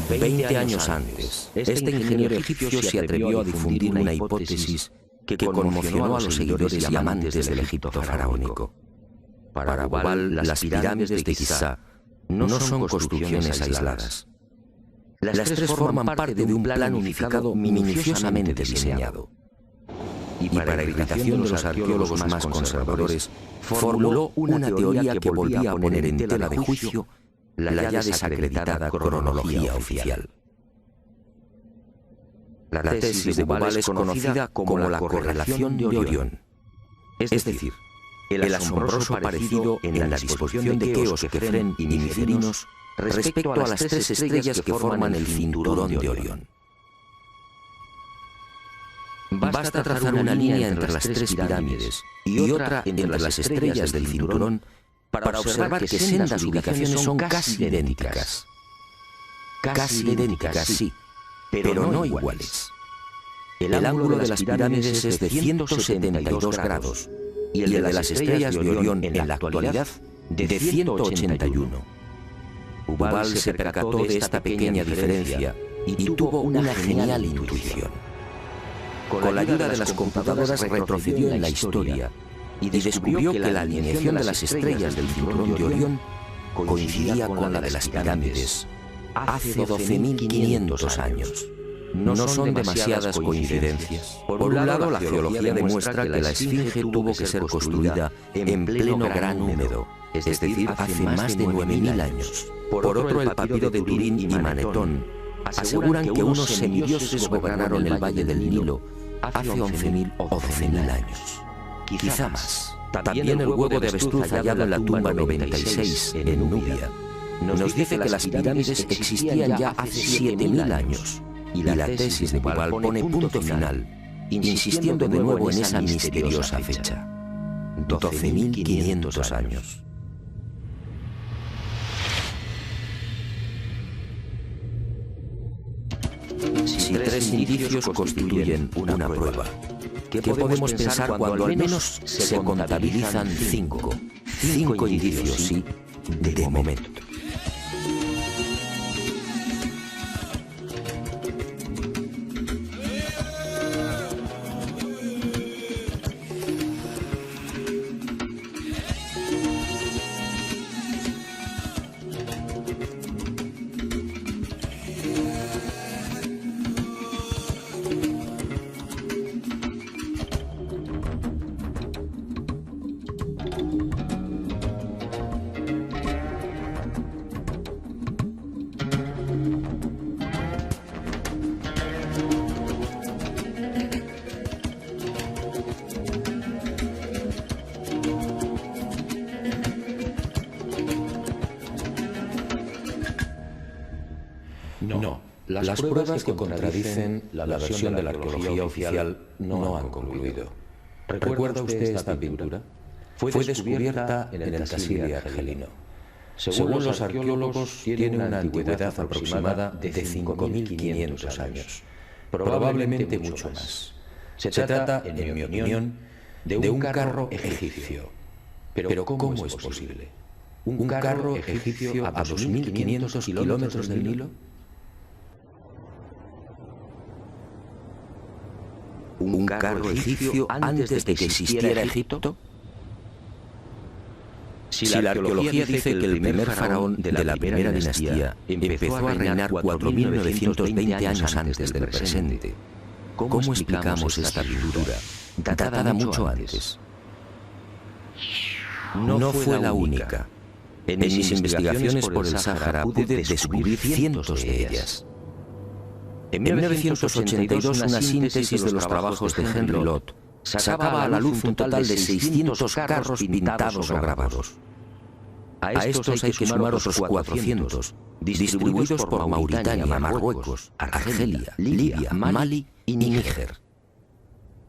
20 años antes, este ingeniero egipcio se atrevió a difundir una hipótesis que conmocionó a los seguidores y amantes del Egipto faraónico. Para Bauval, las pirámides de Giza no son construcciones aisladas. Las tres forman parte de un plan unificado minuciosamente diseñado. Y para irritación de los arqueólogos más conservadores, formuló una teoría que volvía a poner en tela de juicio la ya desacreditada cronología oficial. La tesis de Bauval es conocida como la correlación de Orión, es decir, el asombroso parecido en la disposición de Keos, Kefren y Micerinos respecto a las 3 estrellas que forman el cinturón de Orión. Basta trazar una línea entre las 3 pirámides y otra entre las estrellas del cinturón para observar que sendas ubicaciones son casi idénticas. Casi idénticas, sí, pero no iguales. El ángulo de las pirámides es de 172 grados y el de las estrellas de Orión en la actualidad de 181. Bauval se percató de esta pequeña diferencia y tuvo una genial intuición. Con la ayuda de las computadoras retrocedió en la historia y descubrió que la alineación de las estrellas del cinturón de Orión coincidía con la de las pirámides hace 12.500 años. No son demasiadas coincidencias. Por un lado, la geología demuestra que la Esfinge tuvo que ser construida en pleno gran húmedo, es decir, hace más de 9.000 años. Por otro, el papiro de Turín y Manetón aseguran que unos semidioses gobernaron el valle del Nilo hace 11.000 o 12.000 años. Quizá más. También el huevo de avestruz hallado en la tumba 96 en Nubia nos dice que las pirámides existían ya hace 7.000 años. Y la tesis de Duval pone punto final, insistiendo de nuevo en esa misteriosa fecha. 12.500 años. Si 3 indicios constituyen una prueba, ¿qué podemos pensar cuando al menos se contabilizan 5? 5 indicios, sí, de momento. No, las pruebas que contradicen la versión de la arqueología oficial no han concluido. ¿Recuerda usted esta pintura? Fue descubierta en el Tassili argelino. Según los arqueólogos, tiene una antigüedad aproximada de 5.500 años, probablemente mucho más. Se trata, en mi opinión, de un carro egipcio. Pero ¿cómo es posible? ¿Un carro egipcio a 2.500 kilómetros del Nilo? ¿Un carro egipcio antes de que existiera Egipto? Si la arqueología dice que el primer faraón de la primera dinastía empezó a reinar 4.920 años antes del presente, ¿cómo explicamos esta pintura, datada mucho antes? No fue la única. En mis investigaciones por el Sáhara pude descubrir cientos de ellas. En 1982, una síntesis de los trabajos de Henry Lott sacaba a la luz un total de 600 carros pintados o grabados. A estos hay que sumar otros 400, distribuidos por Mauritania, Marruecos, Argelia, Libia, Mali y Níger.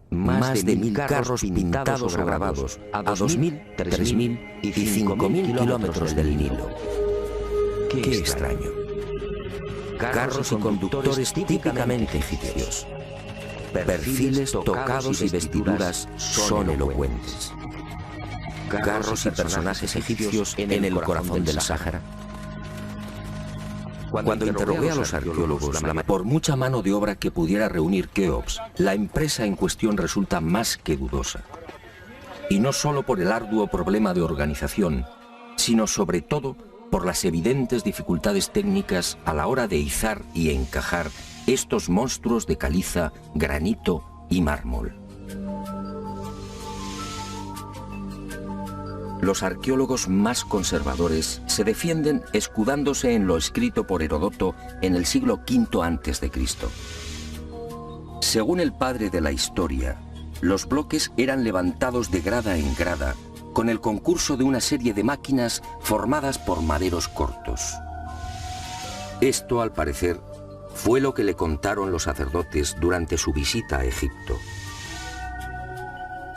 Más de 1.000 carros pintados o grabados a 2.000, 3.000 y 5.000 kilómetros del Nilo. ¡Qué extraño! Carros y conductores típicamente egipcios. Perfiles, tocados y vestiduras son elocuentes. Carros y personajes egipcios en el corazón del Sáhara. Cuando interrogué a los arqueólogos, por mucha mano de obra que pudiera reunir Keops, la empresa en cuestión resulta más que dudosa. Y no solo por el arduo problema de organización, sino sobre todo por las evidentes dificultades técnicas a la hora de izar y encajar estos monstruos de caliza, granito y mármol. Los arqueólogos más conservadores se defienden escudándose en lo escrito por Heródoto en el siglo V a.C. Según el padre de la historia, los bloques eran levantados de grada en grada con el concurso de una serie de máquinas formadas por maderos cortos. Esto, al parecer, fue lo que le contaron los sacerdotes durante su visita a Egipto.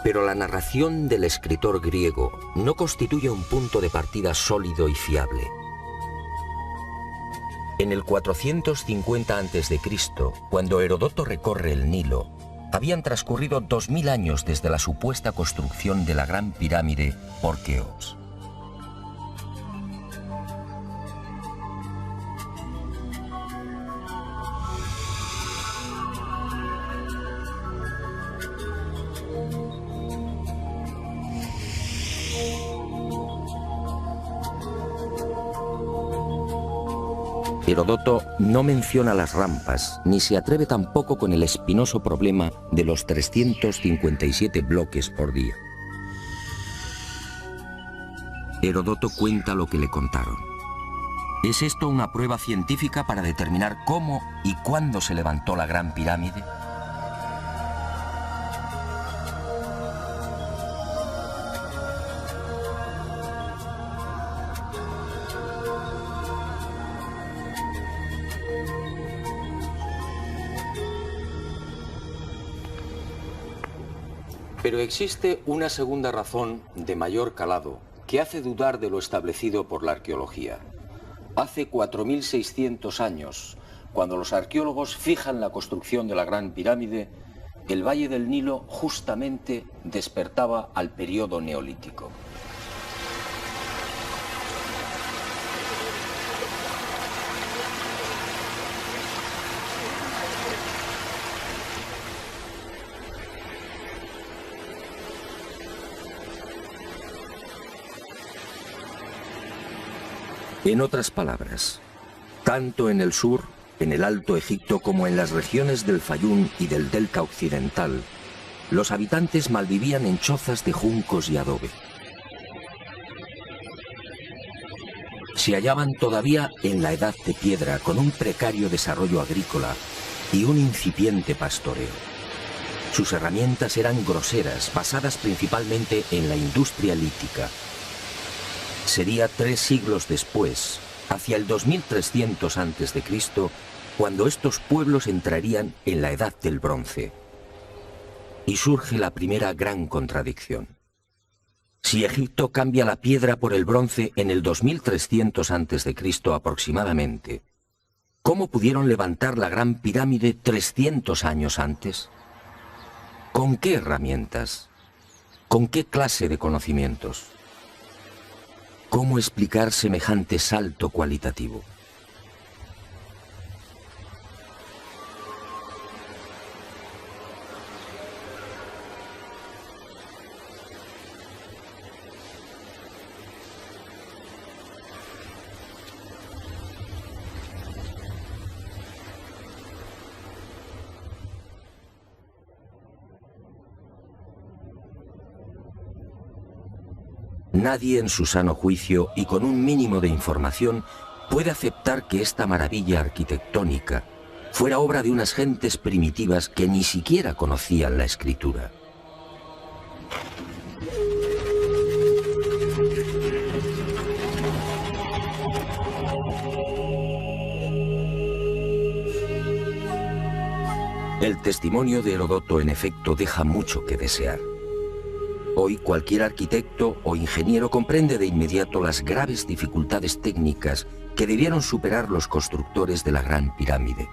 Pero la narración del escritor griego no constituye un punto de partida sólido y fiable. En el 450 a.C., cuando Heródoto recorre el Nilo, habían transcurrido 2000 años desde la supuesta construcción de la Gran Pirámide por Keops. Heródoto no menciona las rampas, ni se atreve tampoco con el espinoso problema de los 357 bloques por día. Heródoto cuenta lo que le contaron. ¿Es esto una prueba científica para determinar cómo y cuándo se levantó la Gran Pirámide? Pero existe una segunda razón de mayor calado que hace dudar de lo establecido por la arqueología. Hace 4.600 años, cuando los arqueólogos fijan la construcción de la Gran Pirámide, el Valle del Nilo justamente despertaba al periodo neolítico. En otras palabras, tanto en el sur, en el Alto Egipto, como en las regiones del Fayum y del Delta Occidental, los habitantes malvivían en chozas de juncos y adobe. Se hallaban todavía en la Edad de Piedra, con un precario desarrollo agrícola y un incipiente pastoreo. Sus herramientas eran groseras, basadas principalmente en la industria lítica. Sería 3 siglos después, hacia el 2300 a.C., cuando estos pueblos entrarían en la Edad del Bronce. Y surge la primera gran contradicción. Si Egipto cambia la piedra por el bronce en el 2300 a.C. aproximadamente, ¿cómo pudieron levantar la Gran Pirámide 300 años antes? ¿Con qué herramientas? ¿Con qué clase de conocimientos? ¿Cómo explicar semejante salto cualitativo? Nadie en su sano juicio y con un mínimo de información puede aceptar que esta maravilla arquitectónica fuera obra de unas gentes primitivas que ni siquiera conocían la escritura. El testimonio de Heródoto, en efecto, deja mucho que desear. Hoy cualquier arquitecto o ingeniero comprende de inmediato las graves dificultades técnicas que debieron superar los constructores de la Gran Pirámide.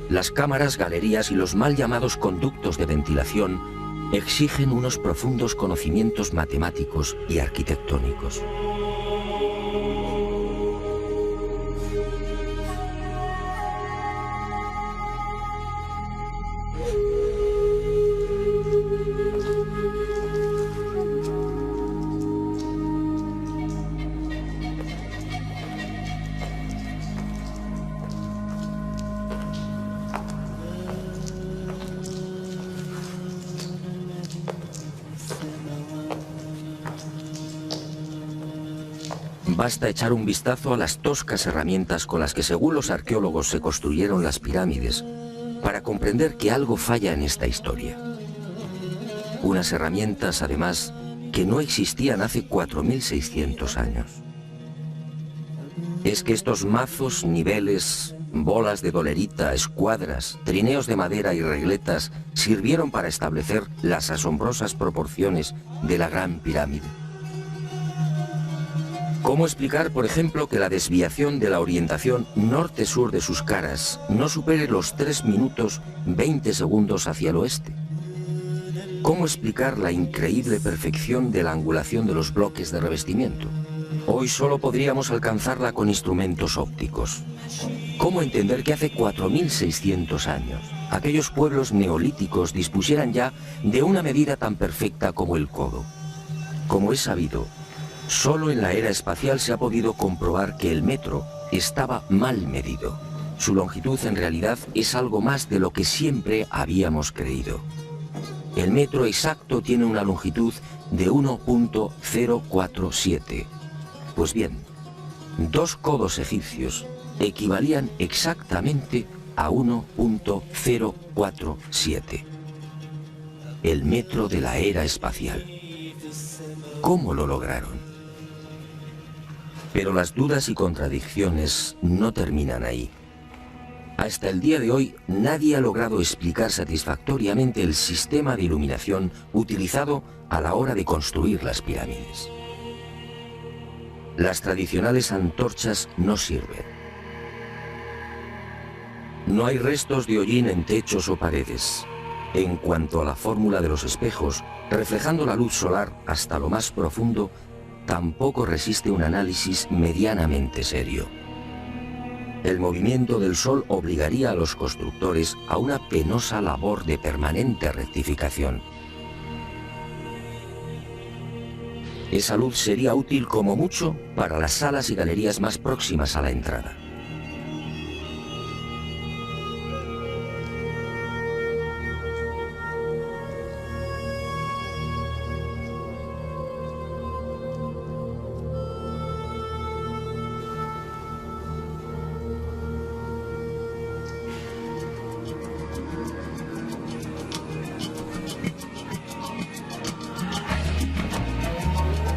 Las cámaras, galerías y los mal llamados conductos de ventilación exigen unos profundos conocimientos matemáticos y arquitectónicos. Basta echar un vistazo a las toscas herramientas con las que, según los arqueólogos, se construyeron las pirámides para comprender que algo falla en esta historia. Unas herramientas, además, que no existían hace 4.600 años. Es que estos mazos, niveles, bolas de dolerita, escuadras, trineos de madera y regletas sirvieron para establecer las asombrosas proporciones de la Gran Pirámide. ¿Cómo explicar, por ejemplo, que la desviación de la orientación norte-sur de sus caras no supere los 3 minutos 20 segundos hacia el oeste? ¿Cómo explicar la increíble perfección de la angulación de los bloques de revestimiento? Hoy solo podríamos alcanzarla con instrumentos ópticos. ¿Cómo entender que hace 4.600 años aquellos pueblos neolíticos dispusieran ya de una medida tan perfecta como el codo? Como es sabido, Solo en la era espacial se ha podido comprobar que el metro estaba mal medido. Su longitud en realidad es algo más de lo que siempre habíamos creído. El metro exacto tiene una longitud de 1.047. Pues bien, 2 codos egipcios equivalían exactamente a 1.047. El metro de la era espacial. ¿Cómo lo lograron? Pero las dudas y contradicciones no terminan ahí. Hasta el día de hoy, nadie ha logrado explicar satisfactoriamente el sistema de iluminación utilizado a la hora de construir las pirámides. Las tradicionales antorchas no sirven. No hay restos de hollín en techos o paredes. En cuanto a la fórmula de los espejos, reflejando la luz solar hasta lo más profundo, tampoco resiste un análisis medianamente serio. El movimiento del Sol obligaría a los constructores a una penosa labor de permanente rectificación. Esa luz sería útil como mucho para las salas y galerías más próximas a la entrada.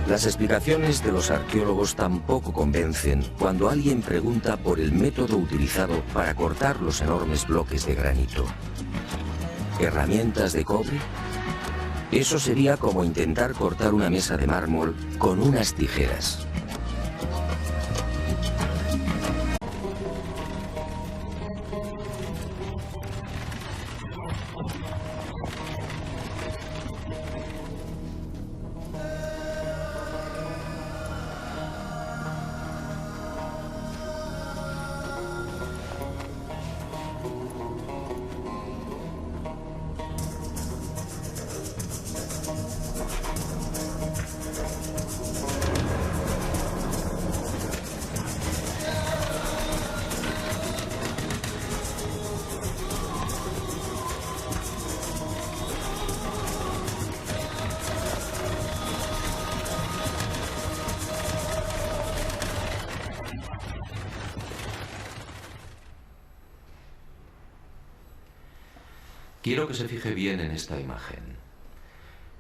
Las explicaciones de los arqueólogos tampoco convencen cuando alguien pregunta por el método utilizado para cortar los enormes bloques de granito. ¿Herramientas de cobre? Eso sería como intentar cortar una mesa de mármol con unas tijeras. Quiero que se fije bien en esta imagen.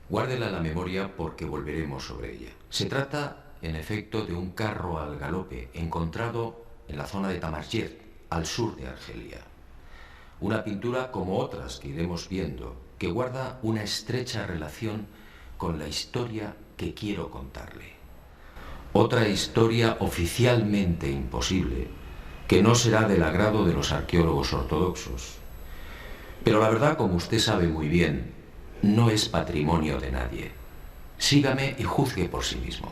Guárdela en la memoria porque volveremos sobre ella. Se trata, en efecto, de un carro al galope encontrado en la zona de Tamarjet, al sur de Argelia. Una pintura como otras que iremos viendo, que guarda una estrecha relación con la historia que quiero contarle. Otra historia oficialmente imposible, que no será del agrado de los arqueólogos ortodoxos. Pero la verdad, como usted sabe muy bien, no es patrimonio de nadie. Sígame y juzgue por sí mismo.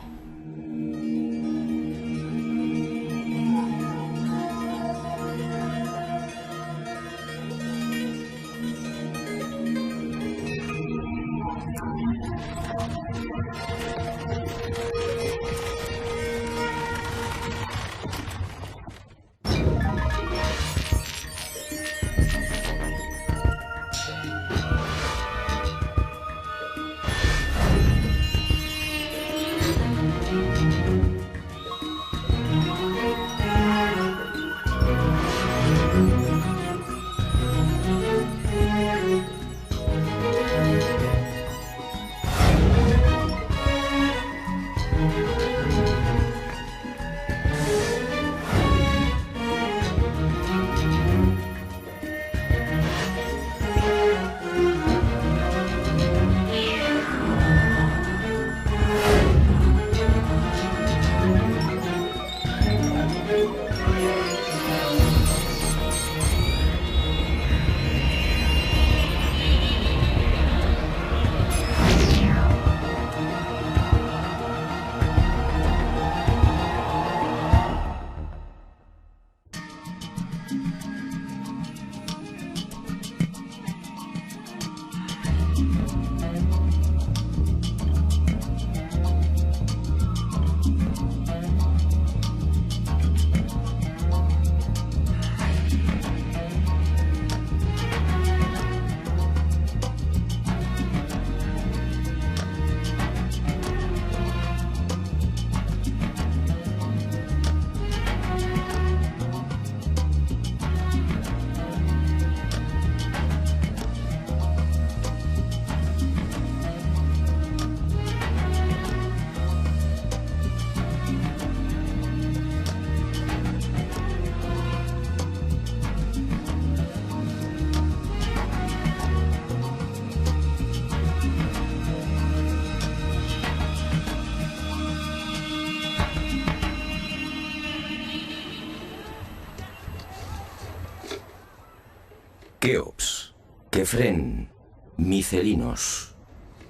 Keops, Kefren, Micelinos,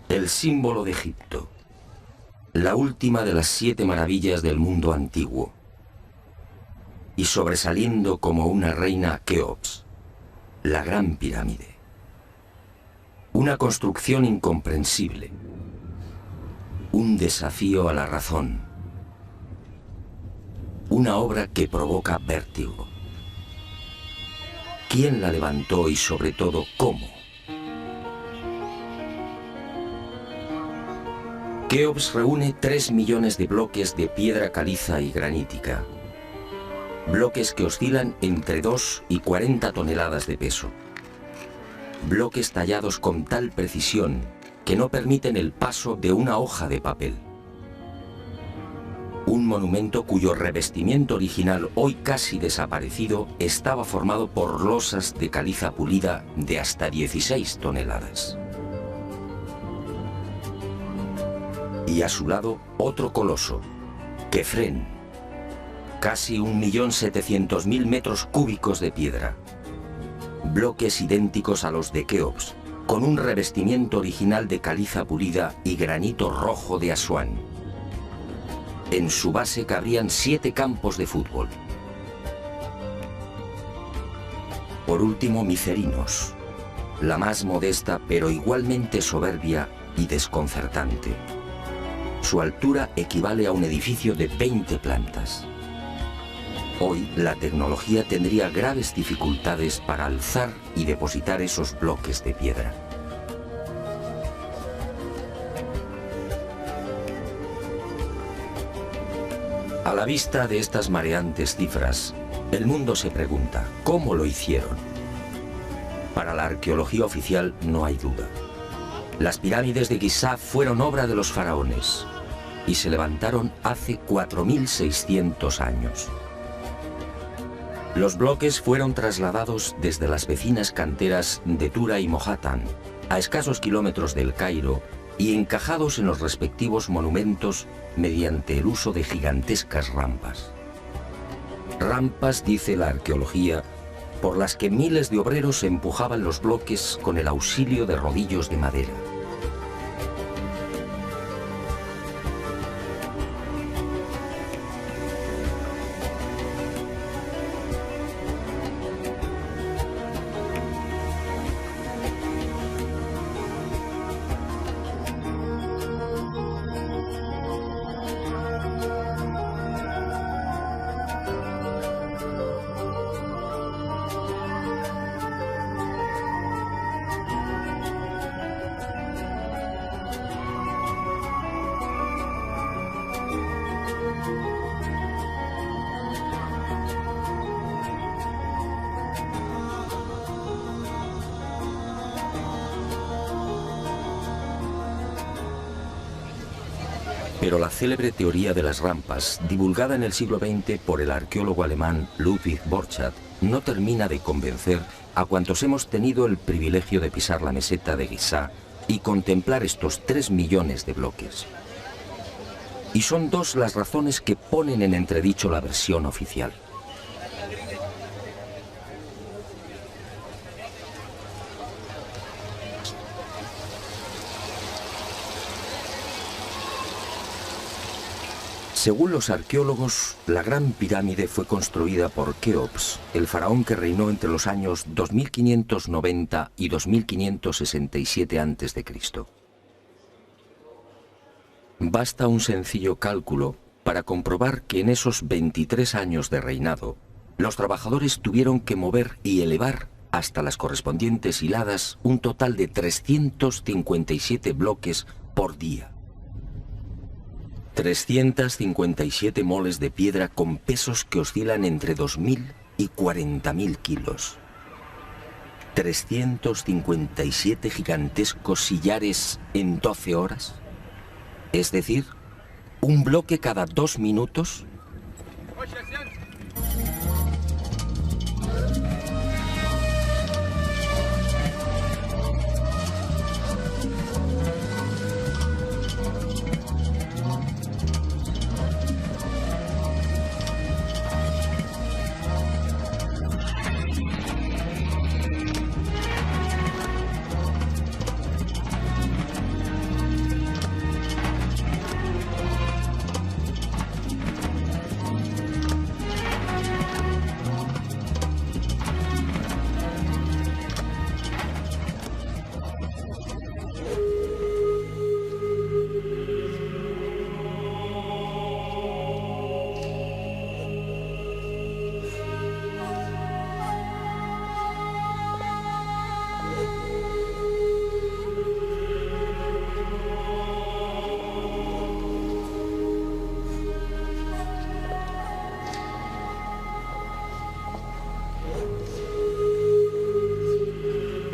el símbolo de Egipto, la última de las 7 maravillas del mundo antiguo, y sobresaliendo como una reina Keops, la Gran Pirámide. Una construcción incomprensible, un desafío a la razón, una obra que provoca vértigo. ¿Quién la levantó y sobre todo cómo? Keops reúne 3 millones de bloques de piedra caliza y granítica. Bloques que oscilan entre 2 y 40 toneladas de peso. Bloques tallados con tal precisión que no permiten el paso de una hoja de papel. Un monumento cuyo revestimiento original, hoy casi desaparecido, estaba formado por losas de caliza pulida de hasta 16 toneladas. Y a su lado, otro coloso, Kefren, casi 1.700.000 metros cúbicos de piedra. Bloques idénticos a los de Keops, con un revestimiento original de caliza pulida y granito rojo de Asuán. En su base cabrían 7 campos de fútbol. Por último, Micelinos, la más modesta pero igualmente soberbia y desconcertante. Su altura equivale a un edificio de 20 plantas. Hoy la tecnología tendría graves dificultades para alzar y depositar esos bloques de piedra. A la vista de estas mareantes cifras, el mundo se pregunta, ¿cómo lo hicieron? Para la arqueología oficial no hay duda. Las pirámides de Giza fueron obra de los faraones y se levantaron hace 4.600 años. Los bloques fueron trasladados desde las vecinas canteras de Tura y Mohatan, a escasos kilómetros del Cairo, y encajados en los respectivos monumentos mediante el uso de gigantescas rampas. Rampas, dice la arqueología, por las que miles de obreros empujaban los bloques con el auxilio de rodillos de madera. Pero la célebre teoría de las rampas, divulgada en el siglo XX por el arqueólogo alemán Ludwig Borchardt, no termina de convencer a cuantos hemos tenido el privilegio de pisar la meseta de Giza y contemplar estos 3 millones de bloques. Y son 2 las razones que ponen en entredicho la versión oficial. Según los arqueólogos, la Gran Pirámide fue construida por Keops, el faraón que reinó entre los años 2590 y 2567 a.C. Basta un sencillo cálculo para comprobar que en esos 23 años de reinado, los trabajadores tuvieron que mover y elevar hasta las correspondientes hiladas un total de 357 bloques por día. 357 moles de piedra con pesos que oscilan entre 2.000 y 40.000 kilos. 357 gigantescos sillares en 12 horas. Es decir, un bloque cada 2 minutos.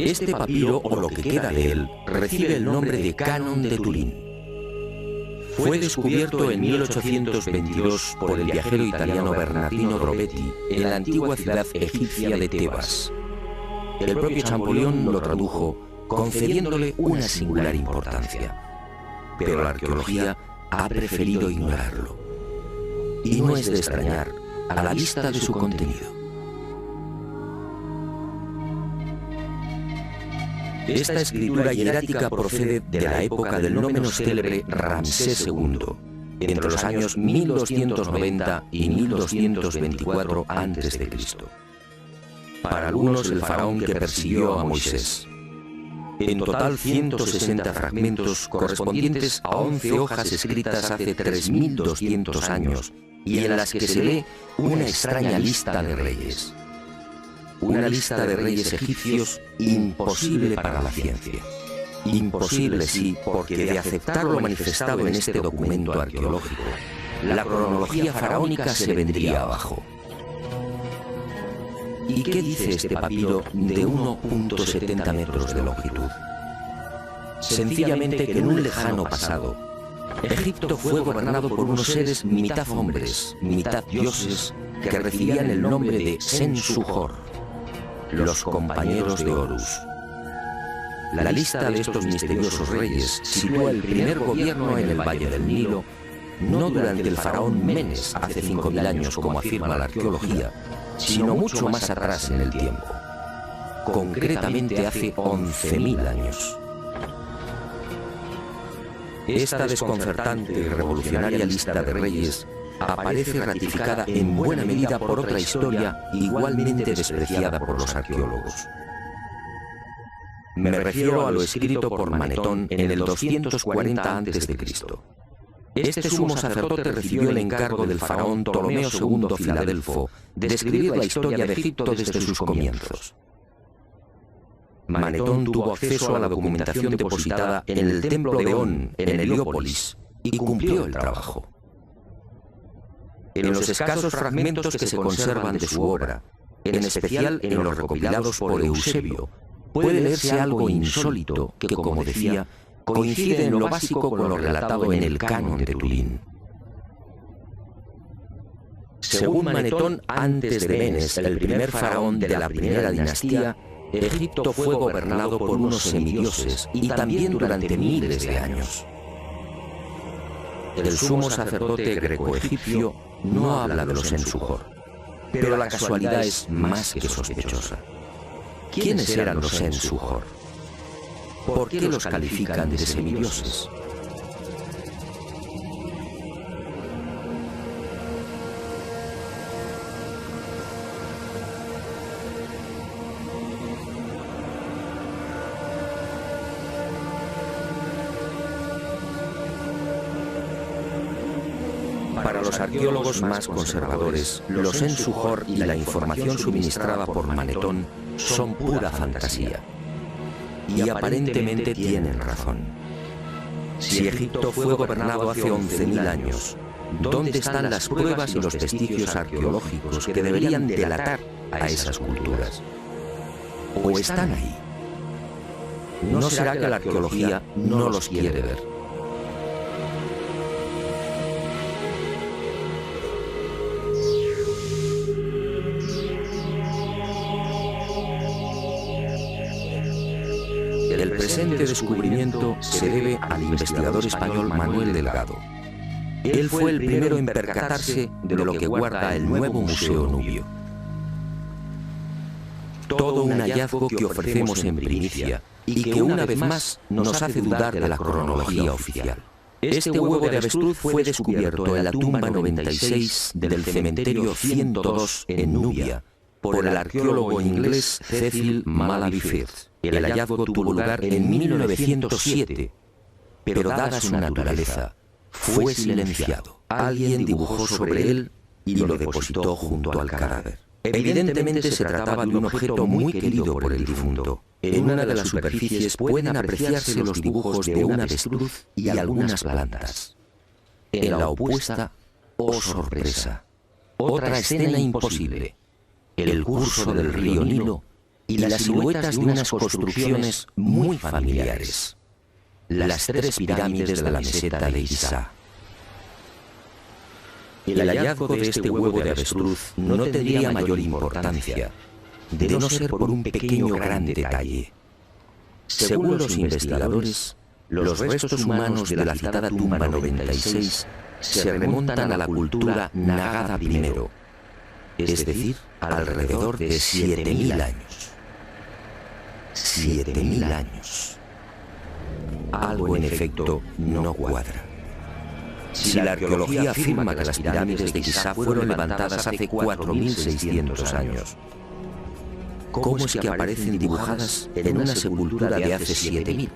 Este papiro, o lo que queda de él, recibe el nombre de Canon de Turín. Fue descubierto en 1822 por el viajero italiano Bernardino Drobetti en la antigua ciudad egipcia de Tebas. El propio Champollion lo tradujo, concediéndole una singular importancia. Pero la arqueología ha preferido ignorarlo. Y no es de extrañar a la vista de su contenido. Esta escritura hierática procede de la época del no menos célebre Ramsés II, entre los años 1290 y 1224 a.C. Para algunos, el faraón que persiguió a Moisés. En total, 160 fragmentos correspondientes a 11 hojas escritas hace 3200 años y en las que se lee una extraña lista de reyes. Una lista de reyes egipcios imposible para la ciencia. Imposible, sí, porque de aceptar lo manifestado en este documento arqueológico, la cronología faraónica se vendría abajo. ¿Y qué dice este papiro de 1,70 metros de longitud? Sencillamente que en un lejano pasado, Egipto fue gobernado por unos seres mitad hombres, mitad dioses, que recibían el nombre de Sensuhor, los compañeros de Horus. La lista de estos misteriosos reyes sitúa el primer gobierno en el Valle del Nilo, no durante el faraón Menes hace 5000 años como afirma la arqueología, sino mucho más atrás en el tiempo, concretamente hace 11.000 años. Esta desconcertante y revolucionaria lista de reyes aparece ratificada en buena medida por otra historia igualmente despreciada por los arqueólogos. Me refiero a lo escrito por Manetón en el 240 a.C. Este sumo sacerdote recibió el encargo del faraón Ptolomeo II Filadelfo de escribir la historia de Egipto desde sus comienzos. Manetón tuvo acceso a la documentación depositada en el templo de On, en Heliópolis, y cumplió el trabajo. En los escasos fragmentos que se conservan de su obra, en especial en los recopilados por Eusebio, puede leerse algo insólito que, como decía, coincide en lo básico con lo relatado en el Canon de Turín. Según Manetón, antes de Menes, el primer faraón de la primera dinastía, Egipto fue gobernado por unos semidioses y también durante miles de años. El sumo sacerdote greco-egipcio no habla de los Sensuhor, pero la casualidad es más que sospechosa. ¿Quiénes eran los Sensuhor? ¿Por qué los califican de semidioses? Para los arqueólogos más conservadores, los Sensuhor y la información suministrada por Manetón son pura fantasía. Y aparentemente tienen razón. Si Egipto fue gobernado hace 11.000 años, ¿dónde están las pruebas y los vestigios arqueológicos que deberían delatar a esas culturas? ¿O están ahí? ¿No será que la arqueología no los quiere ver? El presente descubrimiento se debe al investigador español Manuel Delgado. Él fue el primero en percatarse de lo que guarda el nuevo Museo Nubio. Todo un hallazgo que ofrecemos en primicia y que una vez más nos hace dudar de la cronología oficial. Este huevo de avestruz fue descubierto en la tumba 96 del cementerio 102 en Nubia por el arqueólogo inglés Cecil Malaby Firth. El hallazgo tuvo lugar en 1907, pero dada su naturaleza, fue silenciado. Alguien dibujó sobre él y lo depositó junto al cadáver. Evidentemente se trataba de un objeto muy querido por el difunto. En una de las superficies pueden apreciarse los dibujos de una avestruz y algunas plantas. En la opuesta, oh sorpresa, otra escena imposible. El curso del río Nilo y las siluetas de unas construcciones muy familiares. Las 3 pirámides de la meseta de Giza. El hallazgo de este huevo de avestruz no tendría mayor importancia, de no ser por un pequeño gran detalle. Según los investigadores, los restos humanos de la citada tumba 96 se remontan a la cultura Nagada I, es decir, alrededor de 7.000 años. 7.000 años. Algo en efecto no cuadra. Si la arqueología afirma que las pirámides de Giza fueron levantadas hace 4.600 años, ¿cómo es que aparecen dibujadas en una sepultura de hace 7.000?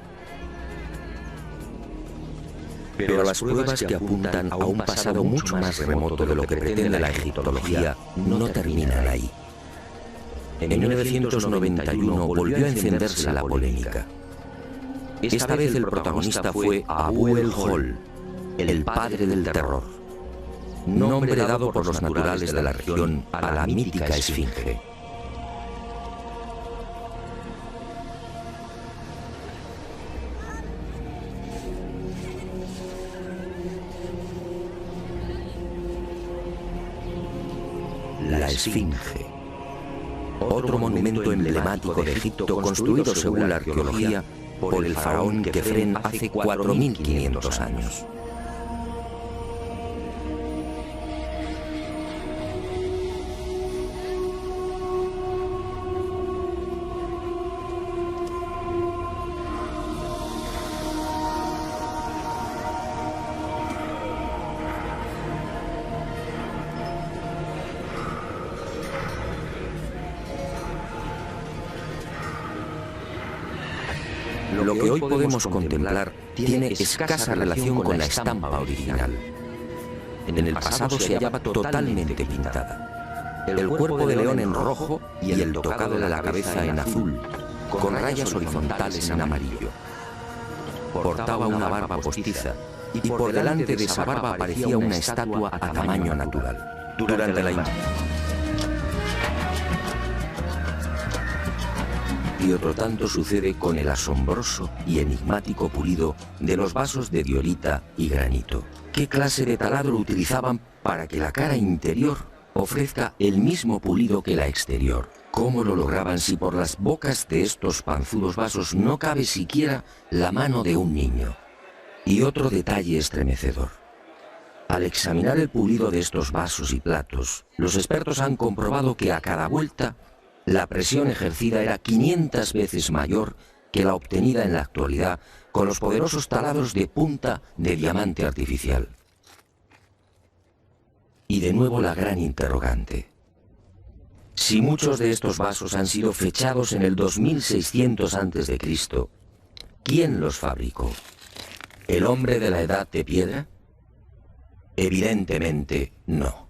Pero las pruebas que apuntan a un pasado mucho más remoto de lo que pretende la egiptología no terminan ahí. En 1991 volvió a encenderse la polémica. Esta vez el protagonista fue Abu el-Hol, el padre del terror, nombre dado por los naturales de la región a la mítica esfinge. La esfinge, otro monumento emblemático de Egipto construido según la arqueología por el faraón Kefren hace 4.500 años. Lo que hoy podemos contemplar tiene escasa relación con la estampa original. En el pasado se hallaba totalmente pintada. El cuerpo de león en rojo y el tocado de la cabeza en azul, con rayas horizontales en amarillo. Portaba una barba postiza y por delante de esa barba aparecía una estatua a tamaño natural. Durante la Y otro tanto sucede con el asombroso y enigmático pulido de los vasos de diorita y granito. ¿Qué clase de taladro utilizaban para que la cara interior ofrezca el mismo pulido que la exterior? ¿Cómo lo lograban si por las bocas de estos panzudos vasos no cabe siquiera la mano de un niño? Y otro detalle estremecedor. Al examinar el pulido de estos vasos y platos, los expertos han comprobado que a cada vuelta la presión ejercida era 500 veces mayor que la obtenida en la actualidad con los poderosos taladros de punta de diamante artificial. Y de nuevo la gran interrogante. Si muchos de estos vasos han sido fechados en el 2600 a.C., ¿quién los fabricó? ¿El hombre de la edad de piedra? Evidentemente no.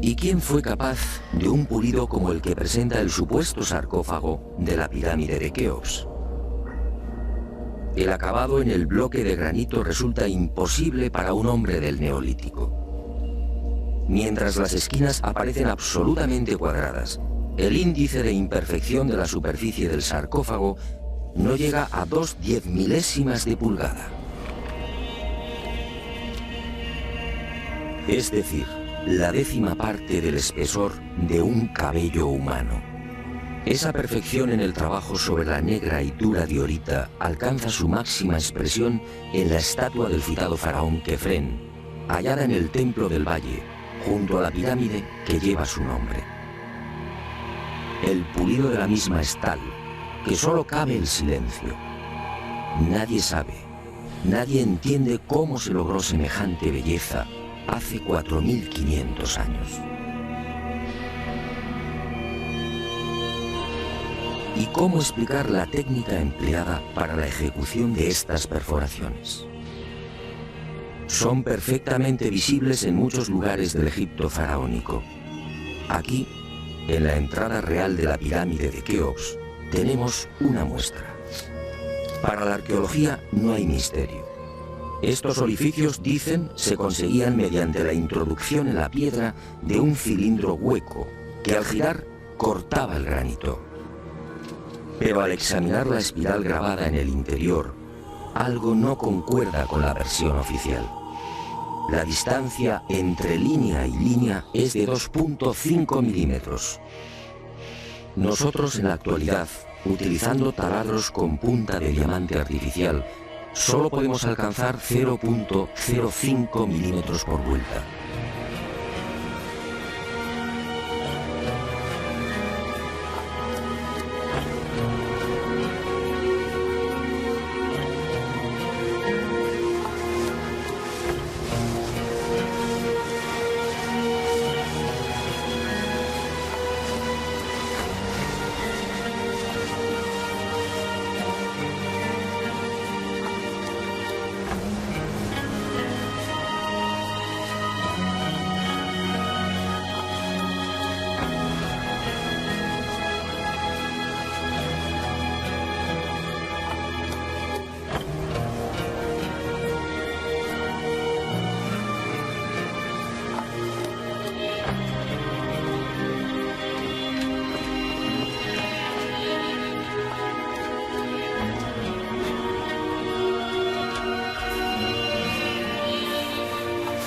¿Y quién fue capaz de un pulido como el que presenta el supuesto sarcófago de la pirámide de Keops? El acabado en el bloque de granito resulta imposible para un hombre del Neolítico. Mientras las esquinas aparecen absolutamente cuadradas, el índice de imperfección de la superficie del sarcófago no llega a 2/10 de pulgada. Es decir, la 10ª parte del espesor de un cabello humano. Esa perfección en el trabajo sobre la negra y dura diorita alcanza su máxima expresión en la estatua del citado faraón Kefren, hallada en el Templo del Valle, junto a la pirámide que lleva su nombre. El pulido de la misma es tal que solo cabe el silencio. Nadie sabe, nadie entiende cómo se logró semejante belleza hace 4.500 años. ¿Y cómo explicar la técnica empleada para la ejecución de estas perforaciones? Son perfectamente visibles en muchos lugares del Egipto faraónico. Aquí, en la entrada real de la pirámide de Keops, tenemos una muestra. Para la arqueología no hay misterio. Estos orificios, dicen, se conseguían mediante la introducción en la piedra de un cilindro hueco que al girar cortaba el granito. Pero al examinar la espiral grabada en el interior, algo no concuerda con la versión oficial. La distancia entre línea y línea es de 2.5 milímetros. Nosotros en la actualidad, utilizando taladros con punta de diamante artificial, solo podemos alcanzar 0.05 milímetros por vuelta.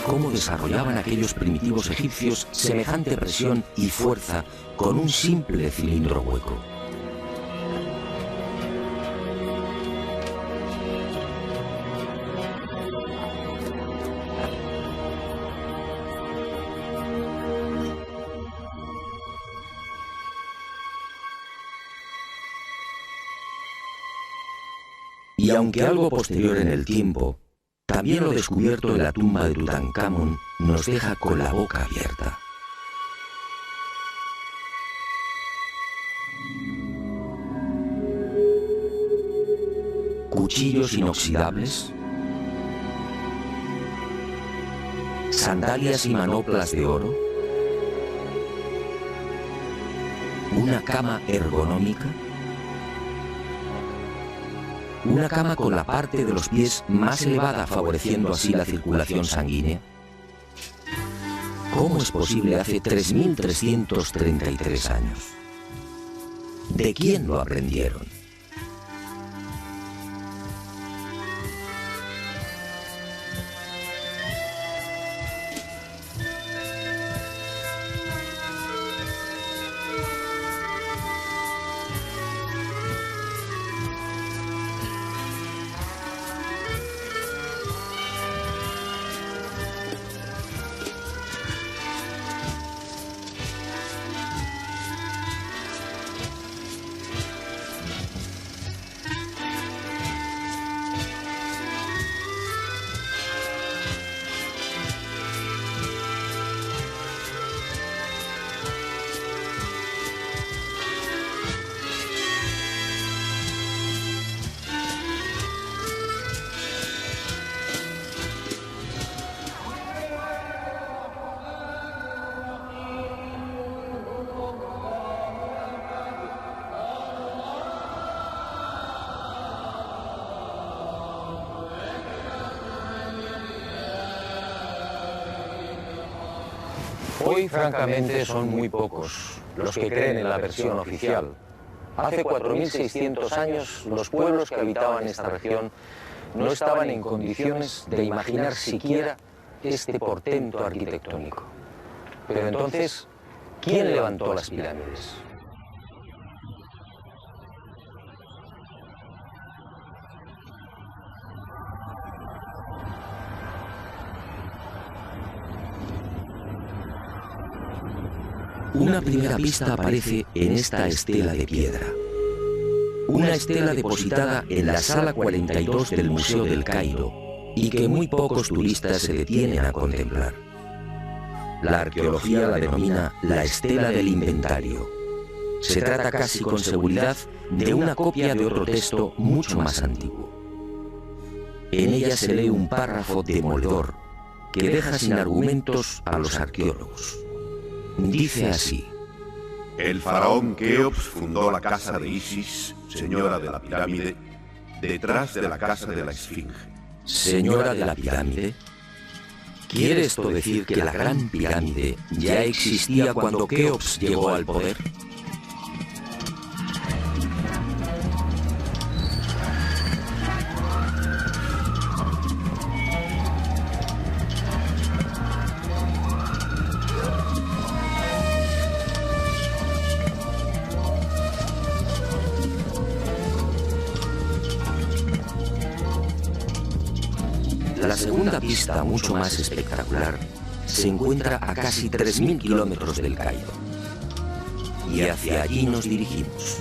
Cómo desarrollaban aquellos primitivos egipcios semejante presión y fuerza con un simple cilindro hueco. Y aunque algo posterior en el tiempo, también lo descubierto en la tumba de Tutankamón nos deja con la boca abierta. Cuchillos inoxidables, sandalias y manoplas de oro, una cama ergonómica, una cama con la parte de los pies más elevada, favoreciendo así la circulación sanguínea. ¿Cómo es posible hace 3.333 años? ¿De quién lo aprendieron? Hoy, francamente, son muy pocos los que creen en la versión oficial. Hace 4.600 años, los pueblos que habitaban esta región no estaban en condiciones de imaginar siquiera este portento arquitectónico. Pero entonces, ¿quién levantó las pirámides? Una primera pista aparece en esta estela de piedra. Una estela depositada en la sala 42 del Museo del Cairo y que muy pocos turistas se detienen a contemplar. La arqueología la denomina la estela del inventario. Se trata casi con seguridad de una copia de otro texto mucho más antiguo. En ella se lee un párrafo demoledor que deja sin argumentos a los arqueólogos. Dice así: El faraón Keops fundó la casa de Isis, señora de la pirámide, detrás de la casa de la Esfinge. ¿Señora de la pirámide? ¿Quiere esto decir que la Gran Pirámide ya existía cuando Keops llegó al poder? La segunda pista, mucho más espectacular, se encuentra a casi 3.000 kilómetros del Cairo. Y hacia allí nos dirigimos.